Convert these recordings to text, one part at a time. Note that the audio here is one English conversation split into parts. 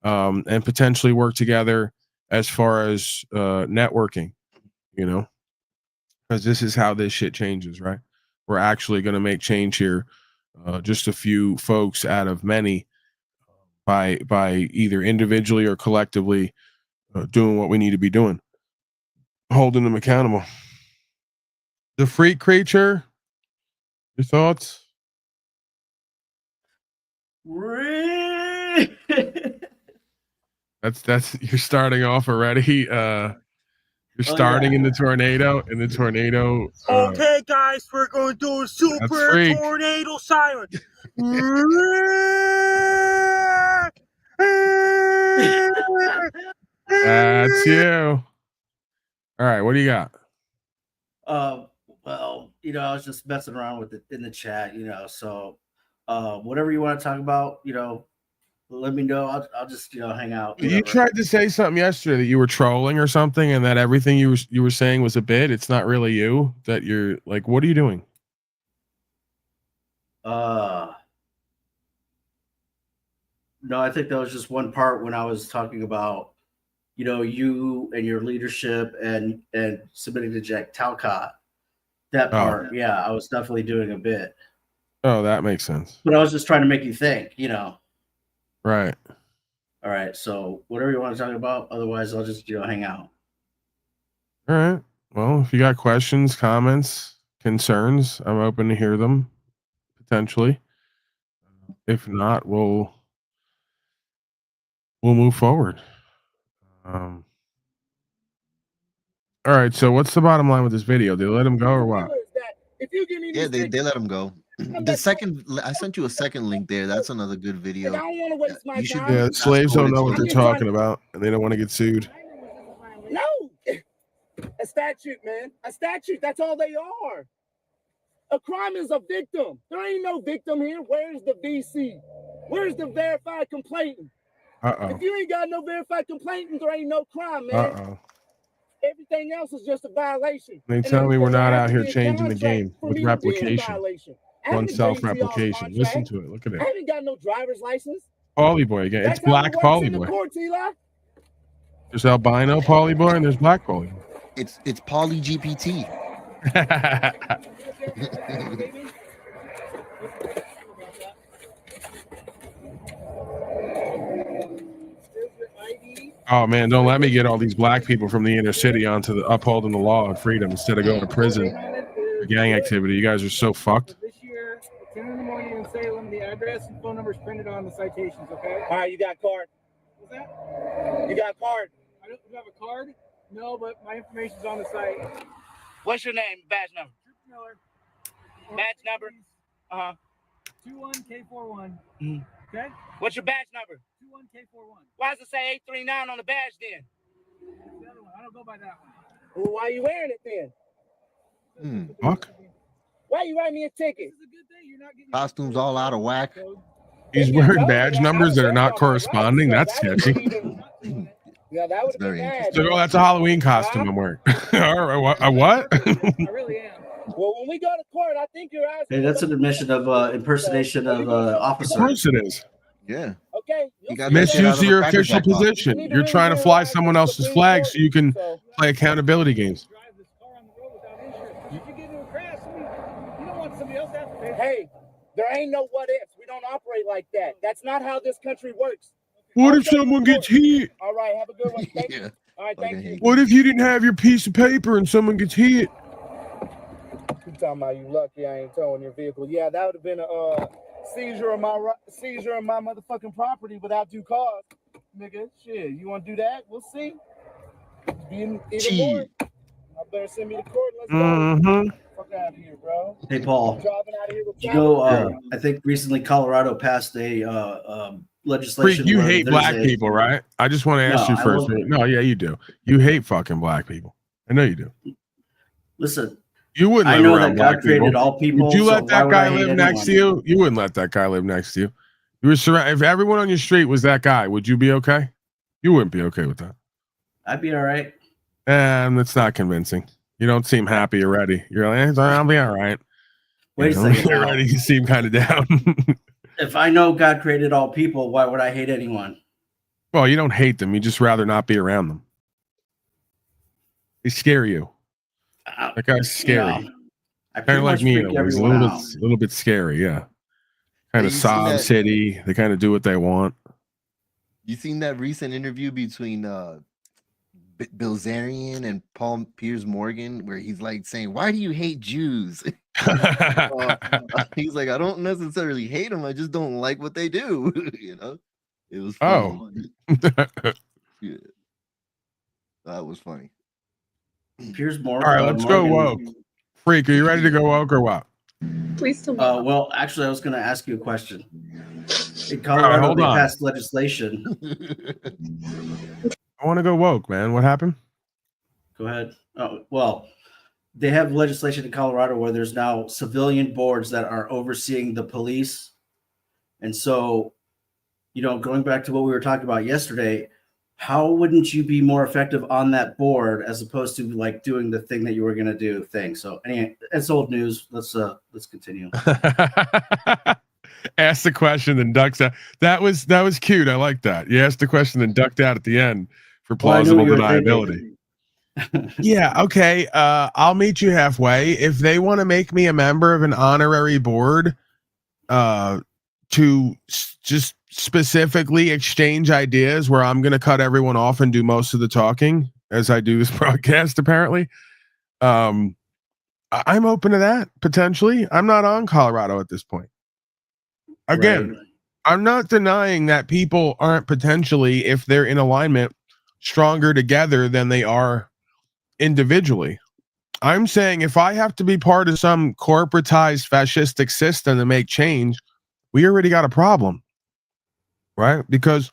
and potentially work together as far as networking, because this is how this shit changes, right? We're actually going to make change here. Just a few folks out of many by either individually or collectively doing what we need to be doing, holding them accountable. The freak creature, your thoughts? That's you're starting off already. You're starting in the tornado. Okay, guys, we're going to do a super tornado siren. That's you. All right, what do you got? Well, I was just messing around with it in the chat, so whatever you want to talk about, let me know. I'll just, hang out. Whatever. You tried to say something yesterday that you were trolling or something, and that everything you were saying was a bit. It's not really you. That you're like, what are you doing? No, I think that was just one part when I was talking about, you and your leadership and submitting to Jack Talcott. That part, yeah, I was definitely doing a bit. Oh, that makes sense. But I was just trying to make you think, Right. All right. So whatever you want to talk about, otherwise I'll just, hang out. All right. Well, if you got questions, comments, concerns, I'm open to hear them. Potentially. If not, we'll move forward. All right. So what's the bottom line with this video? Did they let him go or what? Yeah, they let him go. The second, I sent you a second link there. That's another good video. I don't want to waste my time. Yeah, slaves don't know what they're talking about, and they don't want to get sued. No, a statute, man. A statute. That's all they are. A crime is a victim. There ain't no victim here. Where's the VC? Where's the verified complainant? If you ain't got no verified complainant, there ain't no crime, man. Everything else is just a violation. They tell me we're not out here changing the game with replication. One self-replication. Listen to it. Look at it. I haven't got no driver's license. Pauly Boy again. It's Black Pauly Boy. There's albino Pauly Boy and there's Black Pauly Boy. It's Pauly GPT. Oh man, don't let me get all these black people from the inner city onto the upholding the law and freedom instead of going to prison for gang activity. You guys are so fucked. This year, 10 in the morning in Salem, the address and phone number is printed on the citations, okay? All right, you got a card? What's that? You got a card? I don't have a card? No, but my information's on the site. What's your name? Badge number? Miller. Badge number? 21K41. Okay? What's your badge number? 21K41. Why does it say 839 on the badge then? The other one. I don't go by that one. Well, why are you wearing it then? Fuck. Why you writing me a ticket? This is a good thing. You're not getting Costumes all out of whack. He's wearing badge numbers that are not corresponding. That's sketchy. Yeah, that would be bad. So, that's a Halloween costume I'm wearing. All right, what? I really am. Well, when we go to court, I think your eyes. Hey, that's an admission of impersonation of officer. Of course it is. Yeah. Okay. Misuse of your official position. You're trying to fly someone else's flag so you can play accountability games. Hey, there ain't no what ifs. We don't operate like that. That's not how this country works. What if someone gets hit? All right, have a good one. Thank you. All right, thank you. What if you didn't have your piece of paper and someone gets hit? You talking about you lucky I ain't towing your vehicle? Yeah, that would have been a seizure of my motherfucking property without due cause, nigga. Shit, you want to do that? We'll see. Being even more. I better send me to court. Let's go. Fuck out of here, bro. Hey, Paul. I think recently Colorado passed a legislation. Freak, you hate black people, right? I just want to ask you first. No, yeah, you do. You hate fucking black people. I know you do. Listen. You wouldn't. I know that God created all people. Would you let that guy live next to you? You wouldn't let that guy live next to you. You were surrounded. If everyone on your street was that guy, would you be okay? You wouldn't be okay with that. I'd be all right. That's not convincing. You don't seem happy already. You're like, I'll be all right. Wait a second. Already, you seem kind of down. If I know God created all people, why would I hate anyone? Well, you don't hate them. You just rather not be around them. They scare you. That guy's scary. I Kind of like me in a freak way. He's a everyone little out. bit, little bit scary. Yeah. Kind Hey, of you seen sob that- city. They kind of do what they want. You seen that recent interview between Bilzerian and Paul Piers Morgan, where he's like saying, "Why do you hate Jews?" He's like, "I don't necessarily hate them. I just don't like what they do." You know, it was funny. Yeah, that was funny. Piers Morgan. All right, let's go woke. Freak, are you ready to go woke or what? Please tell me. Well, actually, I was going to ask you a question. In All Colorado, right, hold they on. passed legislation. I want to go woke, man. What happened? Go ahead. Oh, well, they have legislation in Colorado where there's now civilian boards that are overseeing the police. And so, going back to what we were talking about yesterday, how wouldn't you be more effective on that board as opposed to like doing the thing that you were going to do thing? So anyway, it's old news. Let's continue. Ask the question, then ducks out. That was cute. I like that. You asked the question, then ducked out at the end for plausible deniability. Yeah. Okay. I'll meet you halfway. If they want to make me a member of an honorary board, to just specifically exchange ideas where I'm going to cut everyone off and do most of the talking as I do this broadcast, apparently. I'm open to that potentially. I'm not on Colorado at this point. Again, right. I'm not denying that people aren't potentially, if they're in alignment, stronger together than they are individually. I'm saying if I have to be part of some corporatized fascistic system to make change, we already got a problem, right? Because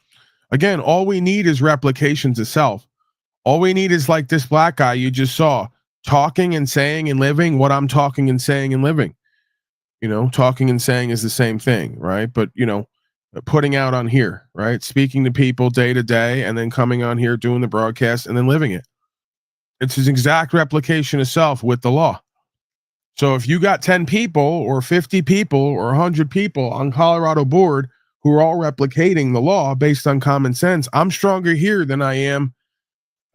again, all we need is replications of self. All we need is like this black guy you just saw talking and saying and living what I'm talking and saying and living. Talking and saying is the same thing, right? But, putting out on here, right? Speaking to people day to day and then coming on here, doing the broadcast and then living it. It's his exact replication of self with the law. So if you got 10 people or 50 people or 100 people on Colorado board who are all replicating the law based on common sense, I'm stronger here than I am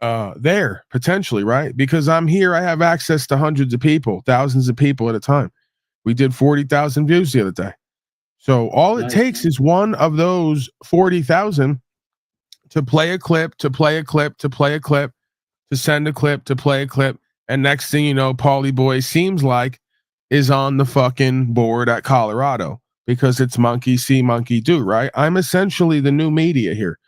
there potentially, right? Because I'm here, I have access to hundreds of people, thousands of people at a time. We did 40,000 views the other day. So all it takes is one of those 40,000 to play a clip, to play a clip, to play a clip, to send a clip, to play a clip. And next thing you know, Paulie Boy seems like is on the fucking board at Colorado because it's monkey see, monkey do, right? I'm essentially the new media here.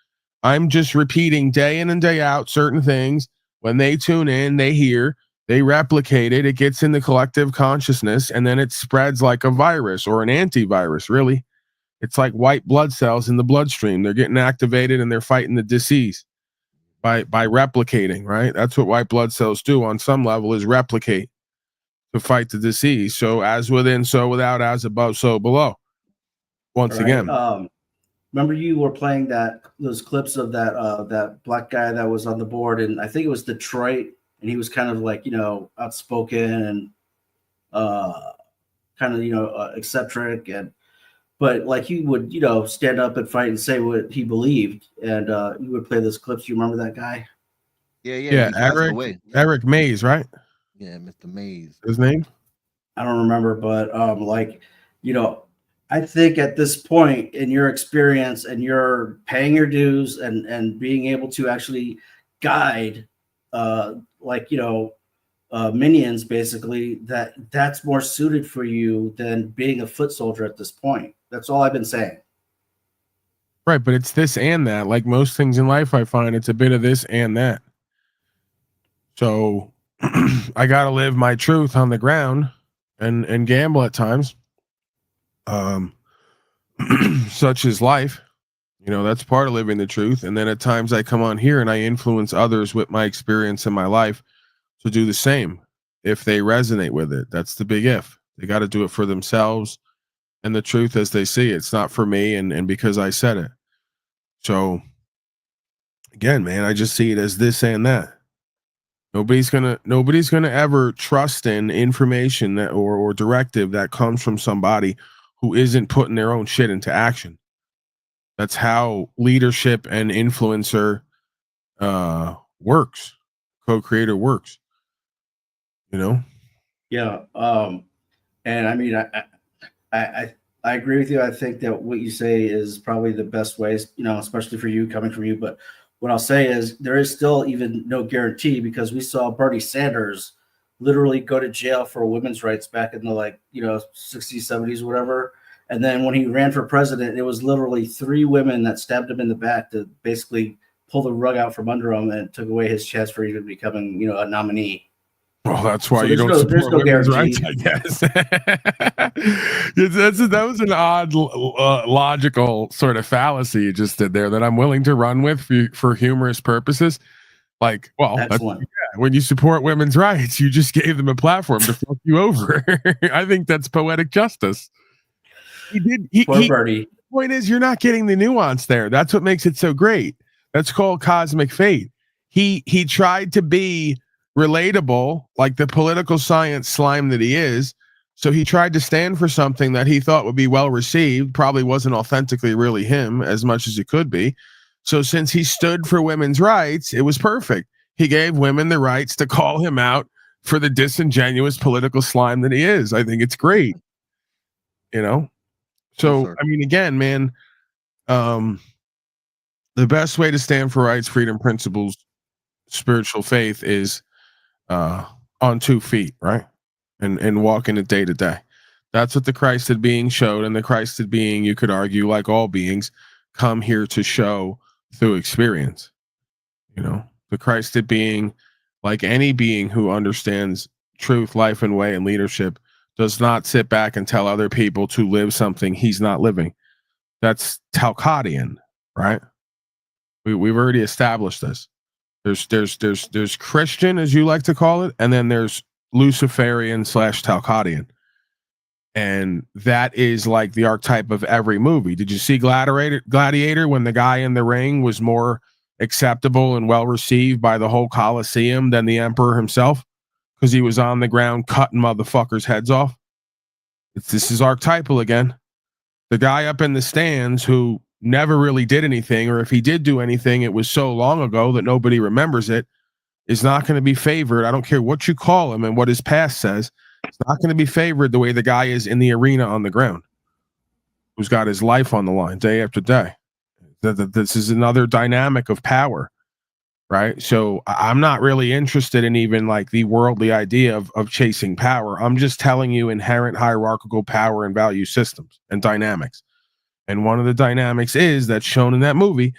I'm just repeating day in and day out certain things. When they tune in, they hear, they replicate it, it gets in the collective consciousness, and then it spreads like a virus or an antivirus, really. It's like white blood cells in the bloodstream. They're getting activated and they're fighting the disease by replicating, right? That's what white blood cells do on some level, is replicate to fight the disease. So as within, so without, as above, so below. Once again. Remember you were playing those clips of that black guy that was on the board, and I think it was Detroit, and he was kind of like, outspoken and kind of, eccentric, but like he would, stand up and fight and say what he believed, and you would play those clips. You remember that guy? Yeah. Eric Mays, right? Yeah, Mr. Mays. His name? I don't remember, but I think at this point in your experience and you're paying your dues and being able to actually guide, minions, basically, that's more suited for you than being a foot soldier at this point. That's all I've been saying. Right, but it's this and that. Like most things in life, I find it's a bit of this and that. So I got to live my truth on the ground and gamble at times. Such is life. That's part of living the truth. And then at times I come on here and I influence others with my experience in my life to do the same if they resonate with it. That's the big if. They got to do it for themselves and the truth as they see it. It's not for me and because I said it. So again, man, I just see it as this and that. Nobody's gonna ever trust in information that or directive that comes from somebody who isn't putting their own shit into action. That's how leadership and influencer works. Co-creator works. You know? Yeah. And I mean, I agree with you. I think that what you say is probably the best ways, you know, especially for you, coming from you. But what I'll say is there is still even no guarantee, because we saw Bernie Sanders literally go to jail for women's rights back in the 60s, 70s, whatever. And then when he ran for president, it was literally 3 women that stabbed him in the back to basically pull the rug out from under him and took away his chance for even becoming, a nominee. Well, that's why So you there's don't no- there's support no women's guarantee. rights, I guess. That was an odd, logical sort of fallacy you just did there that I'm willing to run with for humorous purposes. Like, well, Excellent. when you support women's rights, you just gave them a platform to fuck you over. I think that's poetic justice. Poor Bernie. Point is, you're not getting the nuance there. That's what makes it so great. That's called cosmic fate. He tried to be relatable, like the political science slime that he is. So he tried to stand for something that he thought would be well received. Probably wasn't authentically really him as much as it could be. So since he stood for women's rights, it was perfect. He gave women the rights to call him out for the disingenuous political slime that he is. I think it's great. You know? So, Yes, I mean, again, man, the best way to stand for rights, freedom, principles, spiritual faith is on 2 feet, right? And walking it day to day. That's what the Christed being showed, and the Christed being, you could argue, like all beings, come here to show through experience. You know, the Christed being, like any being who understands truth, life, and way, and leadership, does not sit back and tell other people to live something he's not living. That's Talcottian, right? We've already established this. There's Christian, as you like to call it, and then there's Luciferian / Talcottian. And that is like the archetype of every movie. Did you see Gladiator when the guy in the ring was more acceptable and well received by the whole Colosseum than the emperor himself? Because he was on the ground cutting motherfuckers' heads off. This is archetypal again. The guy up in the stands who never really did anything, or if he did do anything, it was so long ago that nobody remembers it, is not going to be favored. I don't care what you call him and what his past says. It's not going to be favored the way the guy is in the arena on the ground, who's got his life on the line day after day. This is another dynamic of power, right? So I'm not really interested in even like the worldly idea of chasing power. I'm just telling you inherent hierarchical power and value systems and dynamics. And one of the dynamics is that's shown in that movie.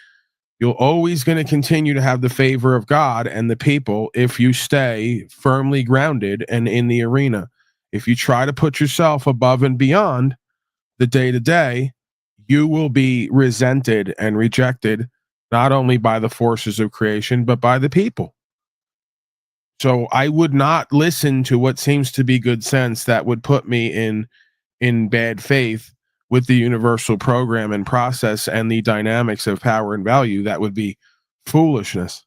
You're always going to continue to have the favor of God and the people if you stay firmly grounded and in the arena. If you try to put yourself above and beyond the day to day, you will be resented and rejected, not only by the forces of creation, but by the people. So I would not listen to what seems to be good sense that would put me in bad faith with the universal program and process and the dynamics of power and value. That would be foolishness.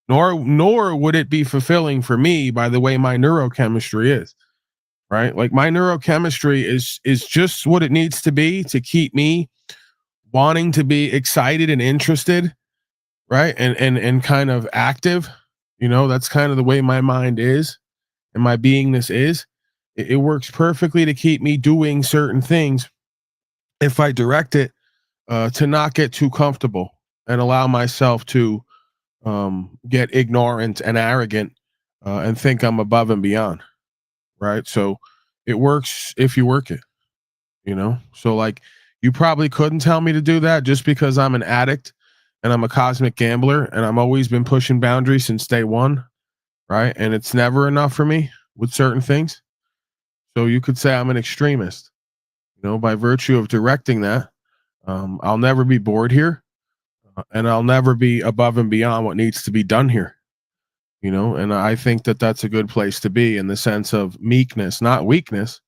Nor would it be fulfilling for me by the way my neurochemistry is, right? Like my neurochemistry is just what it needs to be to keep me wanting to be excited and interested, right? And kind of active. You know, that's kind of the way my mind is and my beingness is. It works perfectly to keep me doing certain things if I direct it to not get too comfortable and allow myself to get ignorant and arrogant and think I'm above and beyond, right? So it works if you work it, you know? So like you probably couldn't tell me to do that just because I'm an addict and I'm a cosmic gambler and I'm always been pushing boundaries since day one, right? And it's never enough for me with certain things. So you could say I'm an extremist, you know, by virtue of directing that. I'll never be bored here, and I'll never be above and beyond what needs to be done here. You know, and I think that that's a good place to be in the sense of meekness, not weakness,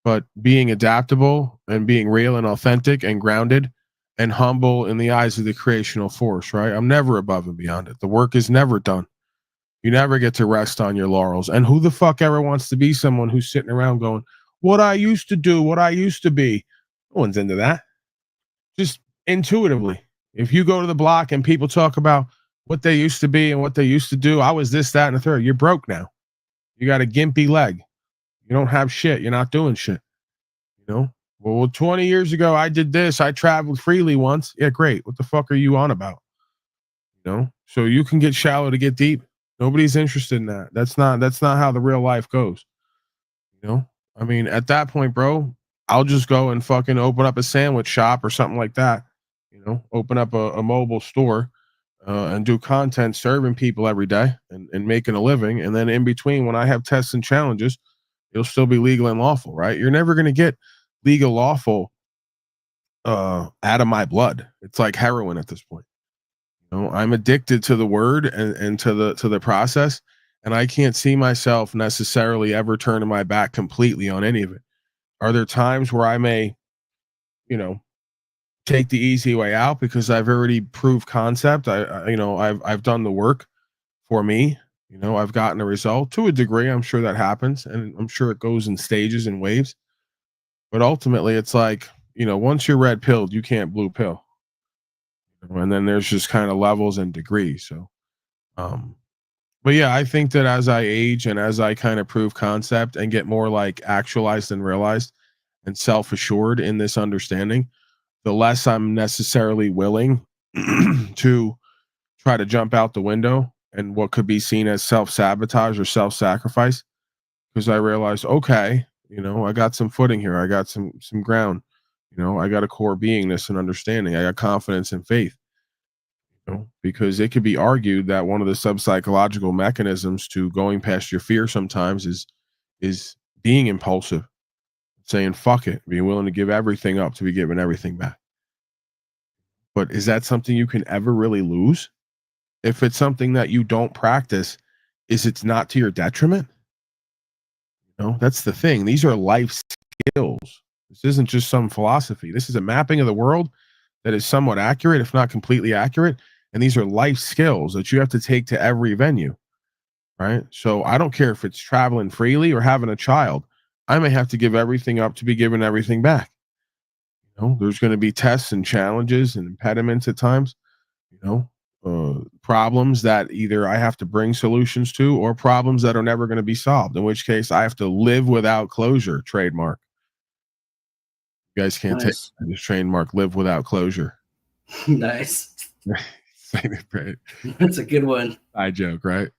but being adaptable and being real and authentic and grounded and humble in the eyes of the creational force, right? I'm never above and beyond it. The work is never done. You never get to rest on your laurels. And who the fuck ever wants to be someone who's sitting around going, what I used to do, what I used to be? No one's into that. Just intuitively. If you go to the block and people talk about what they used to be and what they used to do, I was this, that, and the third. You're broke now. You got a gimpy leg. You don't have shit. You're not doing shit. You know? Well, 20 years ago, I did this. I traveled freely once. Yeah, great. What the fuck are you on about? You know? So you can get shallow to get deep. Nobody's interested in that. That's not how the real life goes. You know? I mean, at that point, bro, I'll just go and fucking open up a sandwich shop or something like that. You know, open up a mobile store and do content serving people every day and making a living. And then in between, when I have tests and challenges, it'll still be legal and lawful, right? You're never going to get legal lawful out of my blood. It's like heroin at this point. You know, I'm addicted to the word and to the process, and I can't see myself necessarily ever turning my back completely on any of it. Are there times where I may, you know, take the easy way out because I've already proved concept? I've done the work for me. You know, I've gotten a result to a degree. I'm sure that happens, and I'm sure it goes in stages and waves. But ultimately, it's like, you know, once you're red pilled, you can't blue pill. And then there's just kind of levels and degrees. So, but yeah, I think that as I age and as I kind of prove concept and get more like actualized and realized and self-assured in this understanding, the less I'm necessarily willing to try to jump out the window and what could be seen as self-sabotage or self-sacrifice. Because I realized, okay, you know, I got some footing here. I got some ground. You know, I got a core beingness and understanding. I got confidence and faith. You know, because it could be argued that one of the sub-psychological mechanisms to going past your fear sometimes is being impulsive, saying fuck it, being willing to give everything up to be given everything back. But is that something you can ever really lose? If it's something that you don't practice, is it's not to your detriment? You know, that's the thing. These are life skills. This isn't just some philosophy. This is a mapping of the world that is somewhat accurate, if not completely accurate. And these are life skills that you have to take to every venue, right? So I don't care if it's traveling freely or having a child. I may have to give everything up to be given everything back. You know, there's going to be tests and challenges and impediments at times, you know, problems that either I have to bring solutions to or problems that are never going to be solved, in which case I have to live without closure. Trademark. You guys can't take this trademark, live without closure. Nice. Right. That's a good one. I joke, right?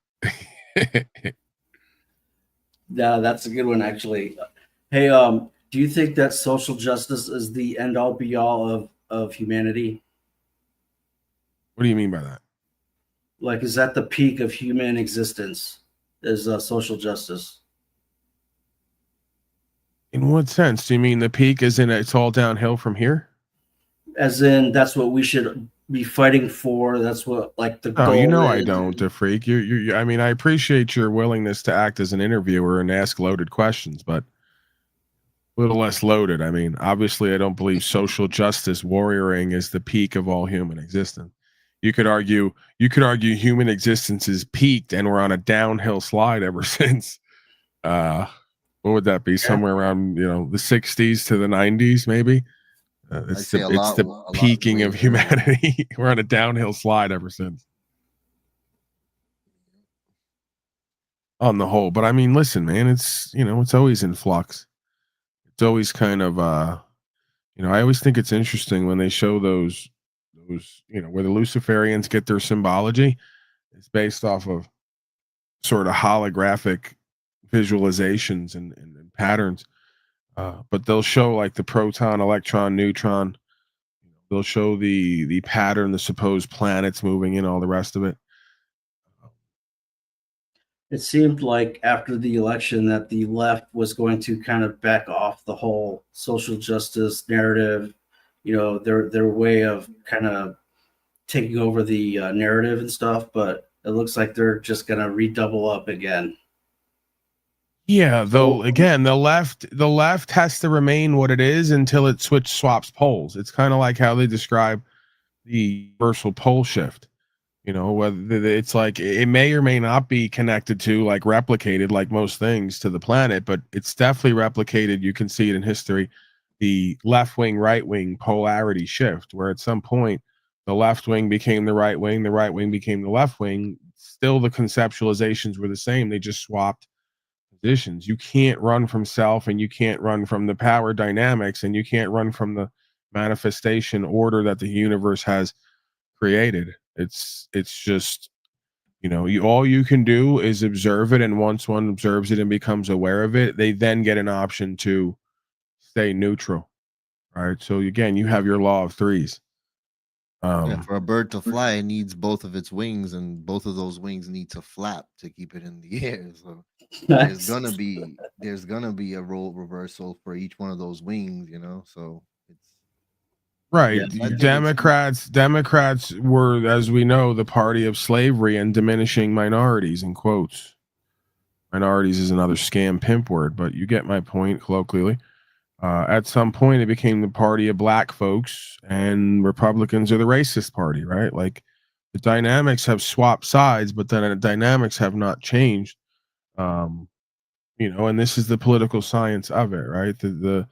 Yeah, that's a good one, actually. Hey, do you think that social justice is the end all be all of humanity? What do you mean by that? Like, is that the peak of human existence? Is social justice? In what sense? Do you mean the peak is in it's all downhill from here? As in, that's what we should be fighting for. That's what, like, the goal. Oh, you know, is. I don't, the freak. You. I mean, I appreciate your willingness to act as an interviewer and ask loaded questions, but a little less loaded. I mean, obviously, I don't believe social justice warrioring is the peak of all human existence. You could argue human existence is peaked and we're on a downhill slide ever since. What would that be? Somewhere around, you know, the 60s to the 90s, maybe. It's the peaking of humanity. We're on a downhill slide ever since. On the whole, but I mean, listen, man, it's, you know, it's always in flux. It's always kind of, you know, I always think it's interesting when they show those, you know, where the Luciferians get their symbology. It's based off of sort of holographic visualizations and patterns. But they'll show like the proton, electron, neutron. They'll show the pattern, the supposed planets moving in, all the rest of it. It seemed like after the election that the left was going to kind of back off the whole social justice narrative, you know, their way of kind of taking over the narrative and stuff, but it looks like they're just going to redouble up again. Yeah, though, again, the left has to remain what it is until it swaps poles. It's kind of like how they describe the universal pole shift. You know, whether it's like it may or may not be connected to, like, replicated, like most things, to the planet, but it's definitely replicated. You can see it in history the left wing, right wing polarity shift, where at some point the left wing became the right wing became the left wing. Still, the conceptualizations were the same. They just swapped positions. You can't run from self, and you can't run from the power dynamics, and you can't run from the manifestation order that the universe has created. It's just, all you can do is observe it, and once one observes it and becomes aware of it, they then get an option to stay neutral. Right. So again, you have your law of threes. For a bird to fly, it needs both of its wings, and both of those wings need to flap to keep it in the air. So there's gonna be a role reversal for each one of those wings, So it's right. Yeah. Democrats were, as we know, the party of slavery and diminishing minorities, in quotes. Minorities is another scam pimp word, but you get my point colloquially. At some point, it became the party of black folks, and Republicans are the racist party, right? Like, the dynamics have swapped sides, but then the dynamics have not changed. And this is the political science of it, right? The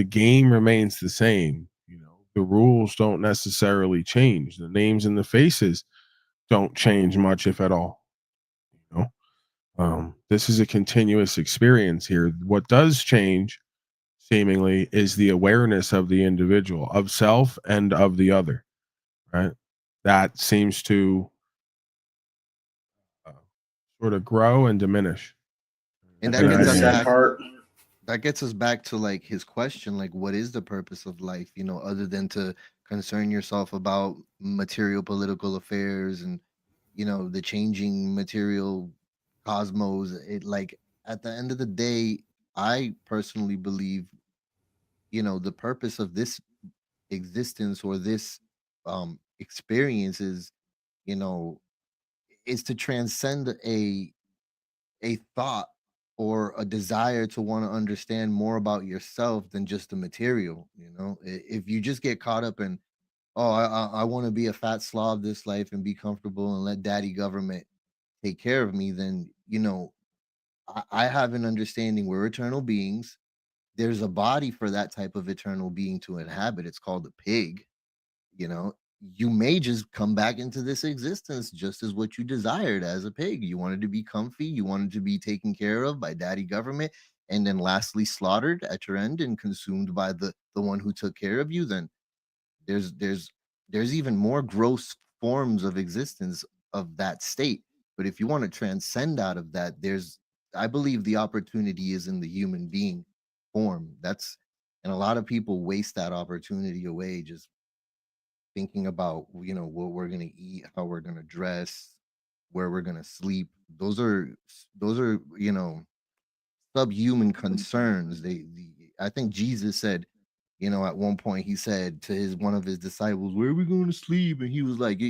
game remains the same. The rules don't necessarily change. The names and the faces don't change much, if at all. This is a continuous experience here. What does change, seemingly, is the awareness of the individual, of self and of the other, right? That seems to sort of grow and diminish. And that gets us back to like his question, like, what is the purpose of life, other than to concern yourself about material political affairs and the changing material cosmos. It, like, at the end of the day, I personally believe the purpose of this existence, or this experience, is is to transcend a thought or a desire to want to understand more about yourself than just the material. If you just get caught up in, oh, I want to be a fat slob this life and be comfortable and let daddy government take care of me, then I have an understanding we're eternal beings. There's a body for that type of eternal being to inhabit. It's called a pig. You may just come back into this existence just as what you desired as a pig. You wanted to be comfy, you wanted to be taken care of by daddy government, and then lastly slaughtered at your end and consumed by the one who took care of you. Then there's even more gross forms of existence of that state. But if you want to transcend out of that, I believe the opportunity is in the human being form. And a lot of people waste that opportunity away, just thinking about what we're going to eat, how we're going to dress, where we're going to sleep. Those are subhuman concerns. I think Jesus said, at one point he said to one of his disciples, where are we going to sleep? And he was like,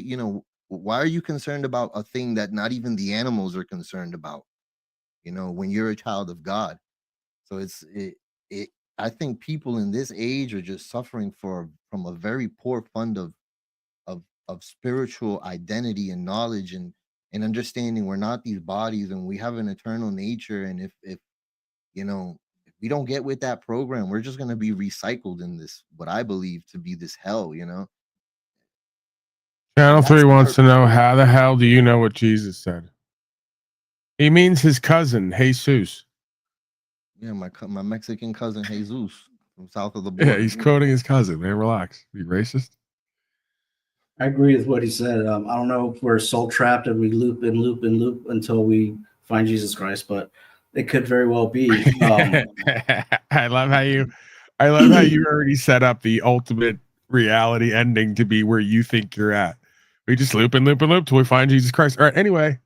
why are you concerned about a thing that not even the animals are concerned about, when you're a child of God? So I think people in this age are just suffering from a very poor fund of spiritual identity and knowledge, and understanding we're not these bodies and we have an eternal nature. And if we don't get with that program, we're just going to be recycled in this, what I believe to be this hell. Channel 3 wants to know, how the hell do you know what Jesus said? He means his cousin, Jesus. Yeah, my Mexican cousin, Jesus, from south of the border. Yeah, he's quoting his cousin, man. Relax. Be racist. I agree with what he said. I don't know if we're soul trapped and we loop and loop and loop until we find Jesus Christ, but it could very well be. I love how you already set up the ultimate reality ending to be where you think you're at. We just loop and loop and loop till we find Jesus Christ. All right. Anyway,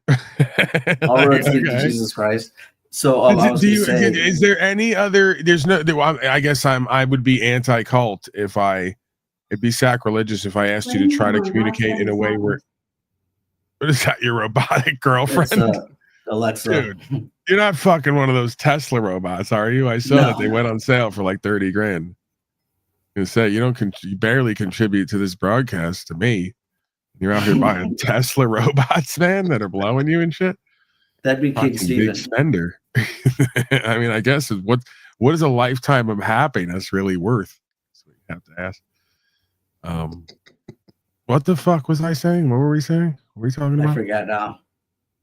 all roads lead to Jesus Christ. So is there any other? There's no. I guess I would be anti-cult if it'd be sacrilegious if I asked you to try to communicate in a way where. What is that? Your robotic girlfriend? Alexa. Dude, you're not fucking one of those Tesla robots, are you? I saw that they went on sale for like $30,000. You say you barely contribute to this broadcast to me. You're out here buying Tesla robots, man, that are blowing you and shit. That'd be King Steven. Big spender. I mean, I guess what is a lifetime of happiness really worth? That's what you have to ask. What the fuck was I saying? What were we saying? What were we talking about? I forgot now.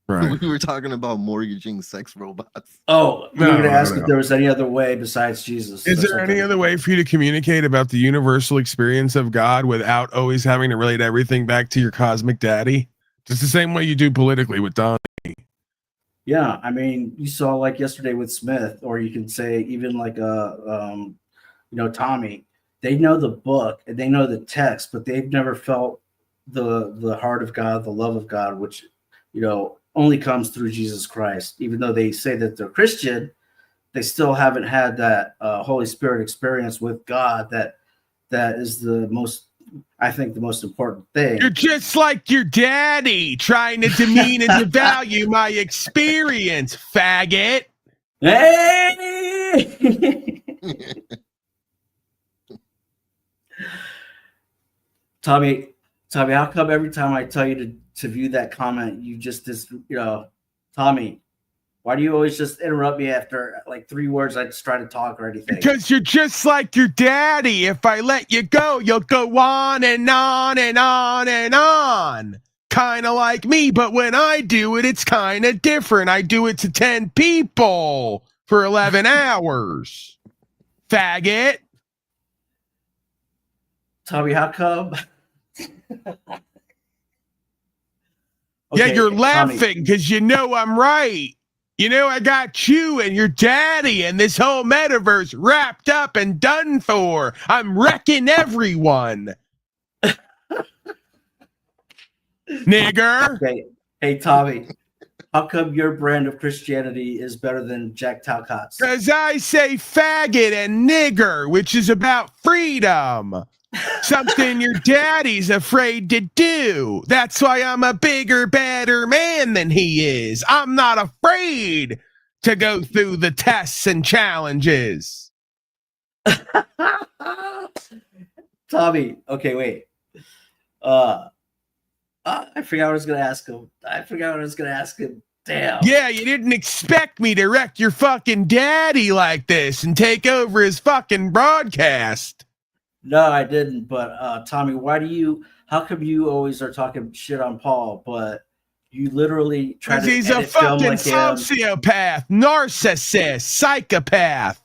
Right. We were talking about mortgaging sex robots. Oh, you No, were going to no, ask no. if there was any other way besides Jesus. Is there any other way for you to communicate about the universal experience of God without always having to relate everything back to your cosmic daddy? Just the same way you do politically with Don. Yeah, I mean, you saw like yesterday with Smith, or you can say even like Tommy. They know the book and they know the text, but they've never felt the heart of God, the love of God, which only comes through Jesus Christ. Even though they say that they're Christian, they still haven't had that Holy Spirit experience with God. That is the most important thing. You're just like your daddy, trying to demean and devalue my experience, faggot. Hey! Tommy, how come every time I tell you to view that comment, you just Tommy, why do you always just interrupt me after like 3 words I just try to talk or anything? Because you're just like your daddy. If I let you go, you'll go on and on and on and on. Kind of like me, but when I do it, it's kind of different. I do it to 10 people for 11 hours. Faggot. Tommy, how come? Yeah, you're laughing because you know I'm right. You know, I got you and your daddy and this whole metaverse wrapped up and done for. I'm wrecking everyone. Nigger. Okay. Hey, Tommy, how come your brand of Christianity is better than Jack Talcott's? Because I say faggot and nigger, which is about freedom. Something your daddy's afraid to do. That's why I'm a bigger, better man than he is. I'm not afraid to go through the tests and challenges. Tommy, okay, wait. I forgot what I was going to ask him. Damn. Yeah, you didn't expect me to wreck your fucking daddy like this and take over his fucking broadcast. No, I didn't. But Tommy, how come you always are talking shit on Paul, but you literally try to he's a fucking sociopath, narcissist, psychopath.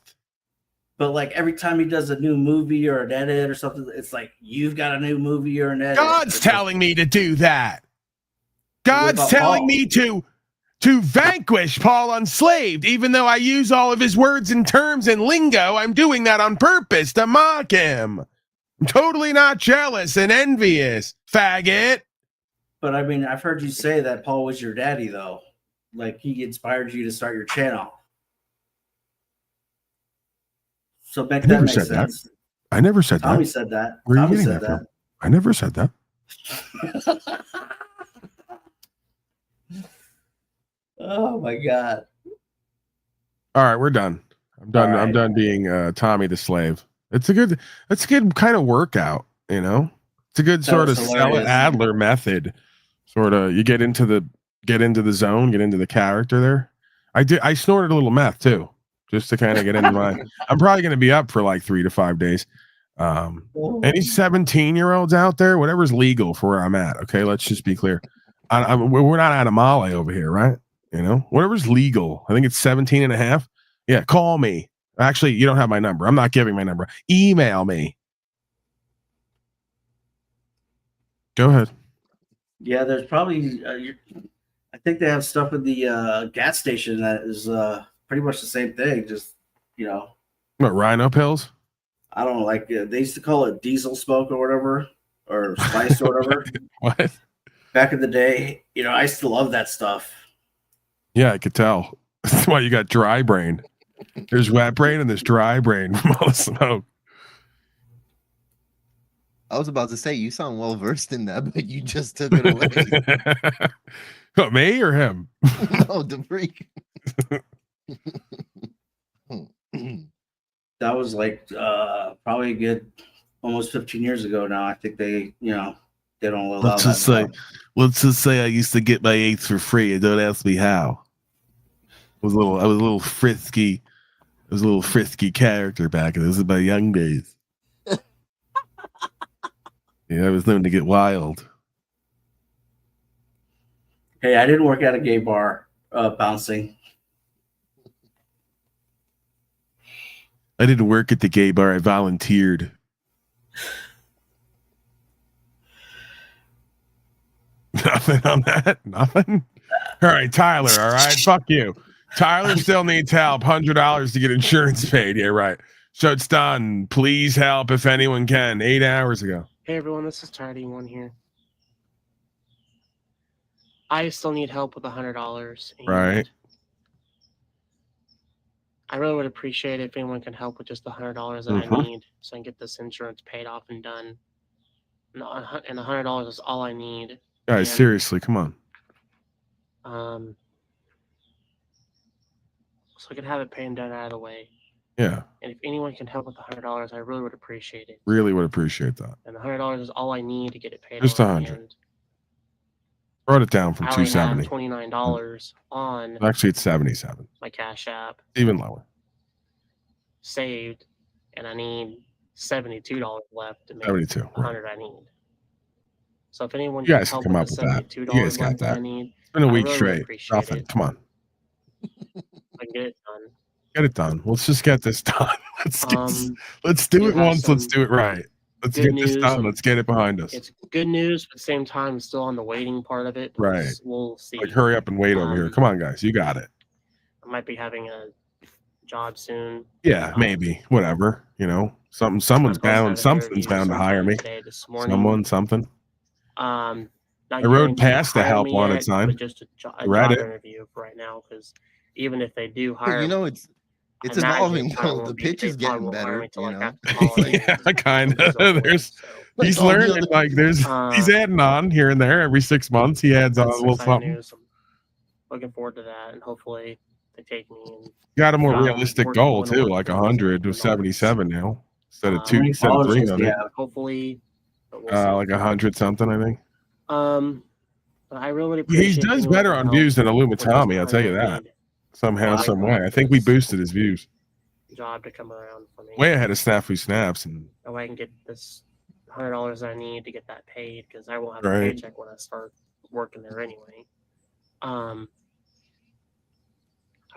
But like every time he does a new movie or an edit or something, it's like you've got a new movie or an edit. God's telling me to do that. God's telling me to vanquish Paul Unslaved, even though I use all of his words and terms and lingo. I'm doing that on purpose to mock him. I'm totally not jealous and envious, faggot. But I mean, I've heard you say that Paul was your daddy, though. Like he inspired you to start your channel. So make that make sense. That. I never said Tommy that. said that. Where Tommy are you said getting that from? I never said that. Oh my God. All right, we're done. I'm done. Right. I'm done being Tommy the slave. It's a good kind of workout, you know? It's a good sort of Stella Adler method. Sort of you get into the zone, get into the character there. I snorted a little meth too, just to kind of get into my I'm probably gonna be up for like 3 to 5 days. Any 17-year-olds out there, whatever's legal for where I'm at, okay? Let's just be clear. We're not at Amale over here, right? You know, whatever's legal. I think it's 17 and a half. Yeah, call me. Actually, you don't have my number. I'm not giving my number. Email me. Go ahead. Yeah, there's probably I think they have stuff at the gas station that is pretty much the same thing. Just What, rhino pills? I don't know, like they used to call it diesel smoke or whatever, or spice or whatever. What? Back in the day, I used to love that stuff. Yeah, I could tell. That's why you got dry brain. There's wet brain and there's dry brain from all the smoke. I was about to say, you sound well versed in that, but you just took it away. What, me or him? No, the freak. That was like probably a good almost 15 years ago now. I think they don't allow let's just say I used to get my eights for free and don't ask me how. I was a little frisky was a little frisky character back in those are my young days. Yeah, I was known to get wild. Hey, I didn't work at a gay bar bouncing. I didn't work at the gay bar. I volunteered. Nothing on that. Nothing. All right, Tyler. All right, fuck you. Tyler still needs help. $100 to get insurance paid. Yeah, right. So it's done. Please help if anyone can. 8 hours ago. Hey everyone, this is Tidy1 here. I still need help with $100. Right. I really would appreciate it if anyone can help with just the $100 that I need, so I can get this insurance paid off and done. And $100 is all I need. Guys, seriously, come on. So I can have it paid and done out of the way. Yeah. And if anyone can help with the $100, I really would appreciate it. Really would appreciate that. And the $100 is all I need to get it paid. Just 100. Wrote it down from I only have $270. $29 on. Actually, it's 77. My Cash App. Even lower. Saved, and I need $72 left to make 72. 100 I need. So if anyone You can guys help can come up with with the that. $72 You guys got left that I that. need, It's been a I week really straight. appreciate Nothing. it. Come on. I can get it done. Get it done. Let's just get this done. Let's do it once. Let's do it right. Let's get this done. Let's get it behind us. It's good news, but at the same time, I'm still on the waiting part of it. Right. We'll see. Like, hurry up and wait over here. Come on, guys. You got it. I might be having a job soon. Yeah, maybe. Whatever. You know, someone's bound. Something's bound to hire me. Something. I rode past the help wanted sign. Just a job interview for right now, because even if they do hire, You know, it's evolving though. The pitch is getting better. You know? Yeah, kind of. He's learning. Like he's adding on here and there every 6 months. He adds on a little something. I'm looking forward to that, and hopefully they take me. And got a more realistic goal too, like 100 to 77 now instead of 300. Hopefully, like 100 something, I think. I really appreciate. He does better on views than Illumitami, I'll tell you that. Somehow, some way. I think we boosted his views. Job to come around for me. Way ahead of Snafu Snaps, and that way I can get this $100 I need to get that paid, because I won't have a paycheck when I start working there anyway. I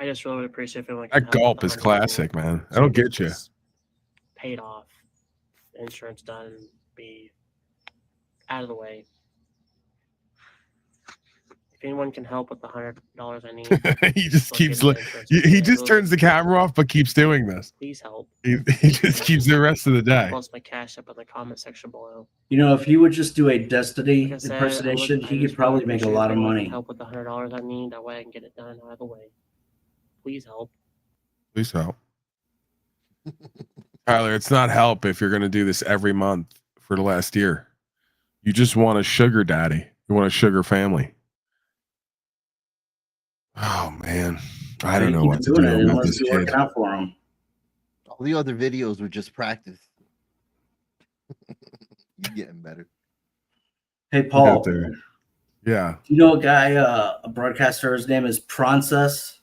just really appreciate if anyone can that gulp is classic, man. So That'll get you paid off, insurance done, and be out of the way. If anyone can help with the $100 I need, he just keeps he just turns the camera off, but keeps doing this. Please help. He just keeps the rest of the day. Post my Cash App in the comment section below. You know, if he would just do a Destiny impersonation, he could probably make a lot of money. Help with the $100 I need. That way I can get it done out of the way. Please help. Please help. Tyler, it's not help if you're going to do this every month for the last year. You just want a sugar daddy. You want a sugar family. Oh man, I don't know what to do about this kid. Out for him. All the other videos were just practice. You're getting better. Hey Paul. Yeah. You know a guy, a broadcaster. His name is Princess.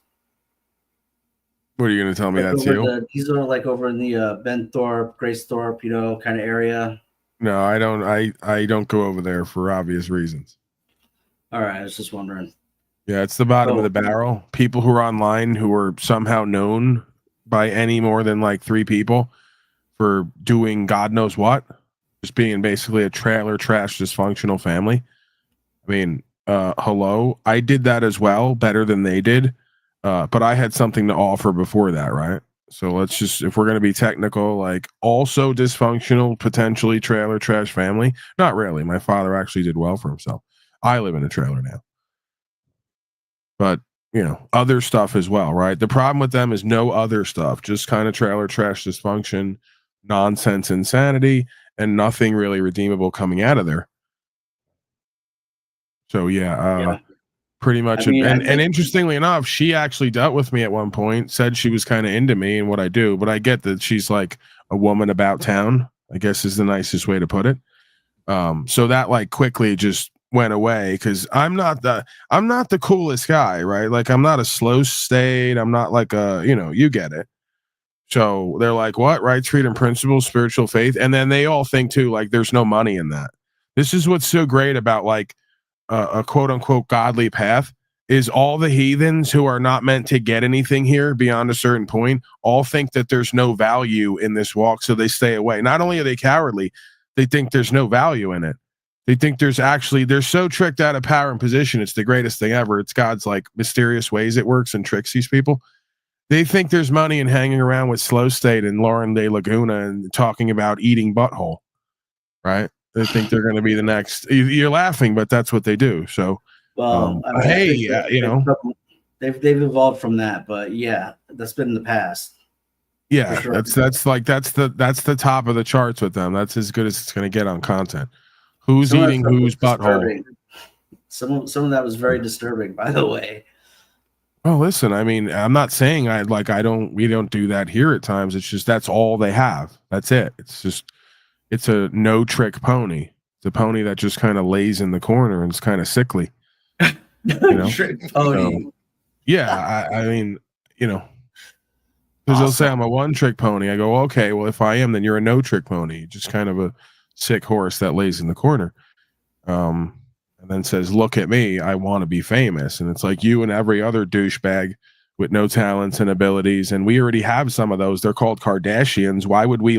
What are you going to tell me? That's you. He's like over in the Benthorpe, Gracethorpe, you know, kind of area. No, I don't. I don't go over there for obvious reasons. All right, I was just wondering. Yeah, it's the bottom of the barrel. People who are online who are somehow known by any more than like 3 people for doing God knows what, just being basically a trailer trash dysfunctional family. I mean, hello, I did that as well, better than they did, but I had something to offer before that, right? So let's just, if we're going to be technical, like also dysfunctional, potentially trailer trash family. Not really. My father actually did well for himself. I live in a trailer now. But, you know, other stuff as well, right? The problem with them is no other stuff, just kind of trailer trash dysfunction, nonsense, insanity, and nothing really redeemable coming out of there. So, yeah. Pretty much. I mean, and interestingly enough, she actually dealt with me at one point, said she was kind of into me and what I do, but I get that she's like a woman about town, I guess is the nicest way to put it. So that like quickly just went away, because I'm not the coolest guy, right? Like I'm not a slow state. I'm not like a, you know, you get it. So they're like, what? Rights, freedom, principles, spiritual faith. And then they all think too, like there's no money in that. This is what's so great about like a quote unquote godly path is all the heathens who are not meant to get anything here beyond a certain point all think that there's no value in this walk. So they stay away. Not only are they cowardly, they think there's no value in it. They think they're so tricked out of power and position. It's the greatest thing ever. It's God's like mysterious ways it works and tricks these people. They think there's money in hanging around with Slow State and Lauren De Laguna and talking about eating butthole, right? They think they're going to be the next. You're laughing, but that's what they do. So, well, I mean, hey, you know, they've evolved from that, but yeah, that's been in the past. Yeah, sure. that's the top of the charts with them. That's as good as it's going to get on content. Who's eating whose butthole? Some of that was very disturbing, by the way. Oh, listen, I mean, I'm not saying we don't do that here at times. It's just that's all they have. That's it. It's a no trick pony. It's a pony that just kind of lays in the corner and it's kind of sickly. You know? Trick pony. So, yeah, I mean, you know, because they'll say I'm a one trick pony. I go, okay, well, if I am, then you're a no trick pony. Just kind of a sick horse that lays in the corner. And then says, look at me, I want to be famous. And it's like you and every other douchebag with no talents and abilities. And we already have some of those. They're called Kardashians. Why would we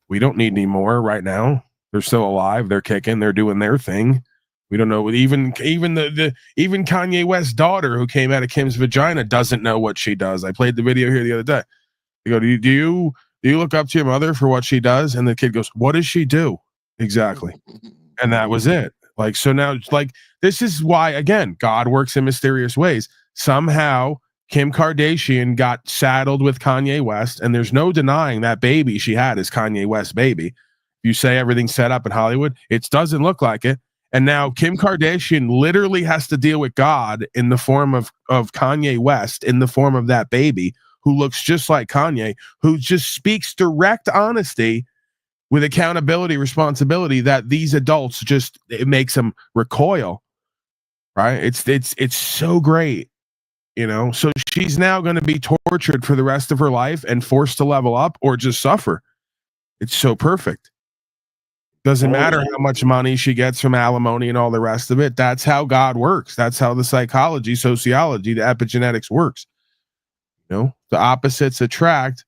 we don't need any more right now. They're still alive. They're kicking. They're doing their thing. We don't know. Even Kanye West's daughter who came out of Kim's vagina doesn't know what she does. I played the video here the other day. They go, do you look up to your mother for what she does? And the kid goes, what does she do? Exactly. And that was it. Like, so now it's like, this is why, again, God works in mysterious ways. Somehow Kim Kardashian got saddled with Kanye West, and there's no denying that baby she had is Kanye West's baby. You say everything's set up in Hollywood, it doesn't look like it. And now Kim Kardashian literally has to deal with God in the form of Kanye West, in the form of that baby who looks just like Kanye, who just speaks direct honesty with accountability, responsibility that these adults it makes them recoil, right? It's so great, you know? So she's now going to be tortured for the rest of her life and forced to level up or just suffer. It's so perfect. Doesn't matter how much money she gets from alimony and all the rest of it. That's how God works. That's how the psychology, sociology, the epigenetics works. You know, the opposites attract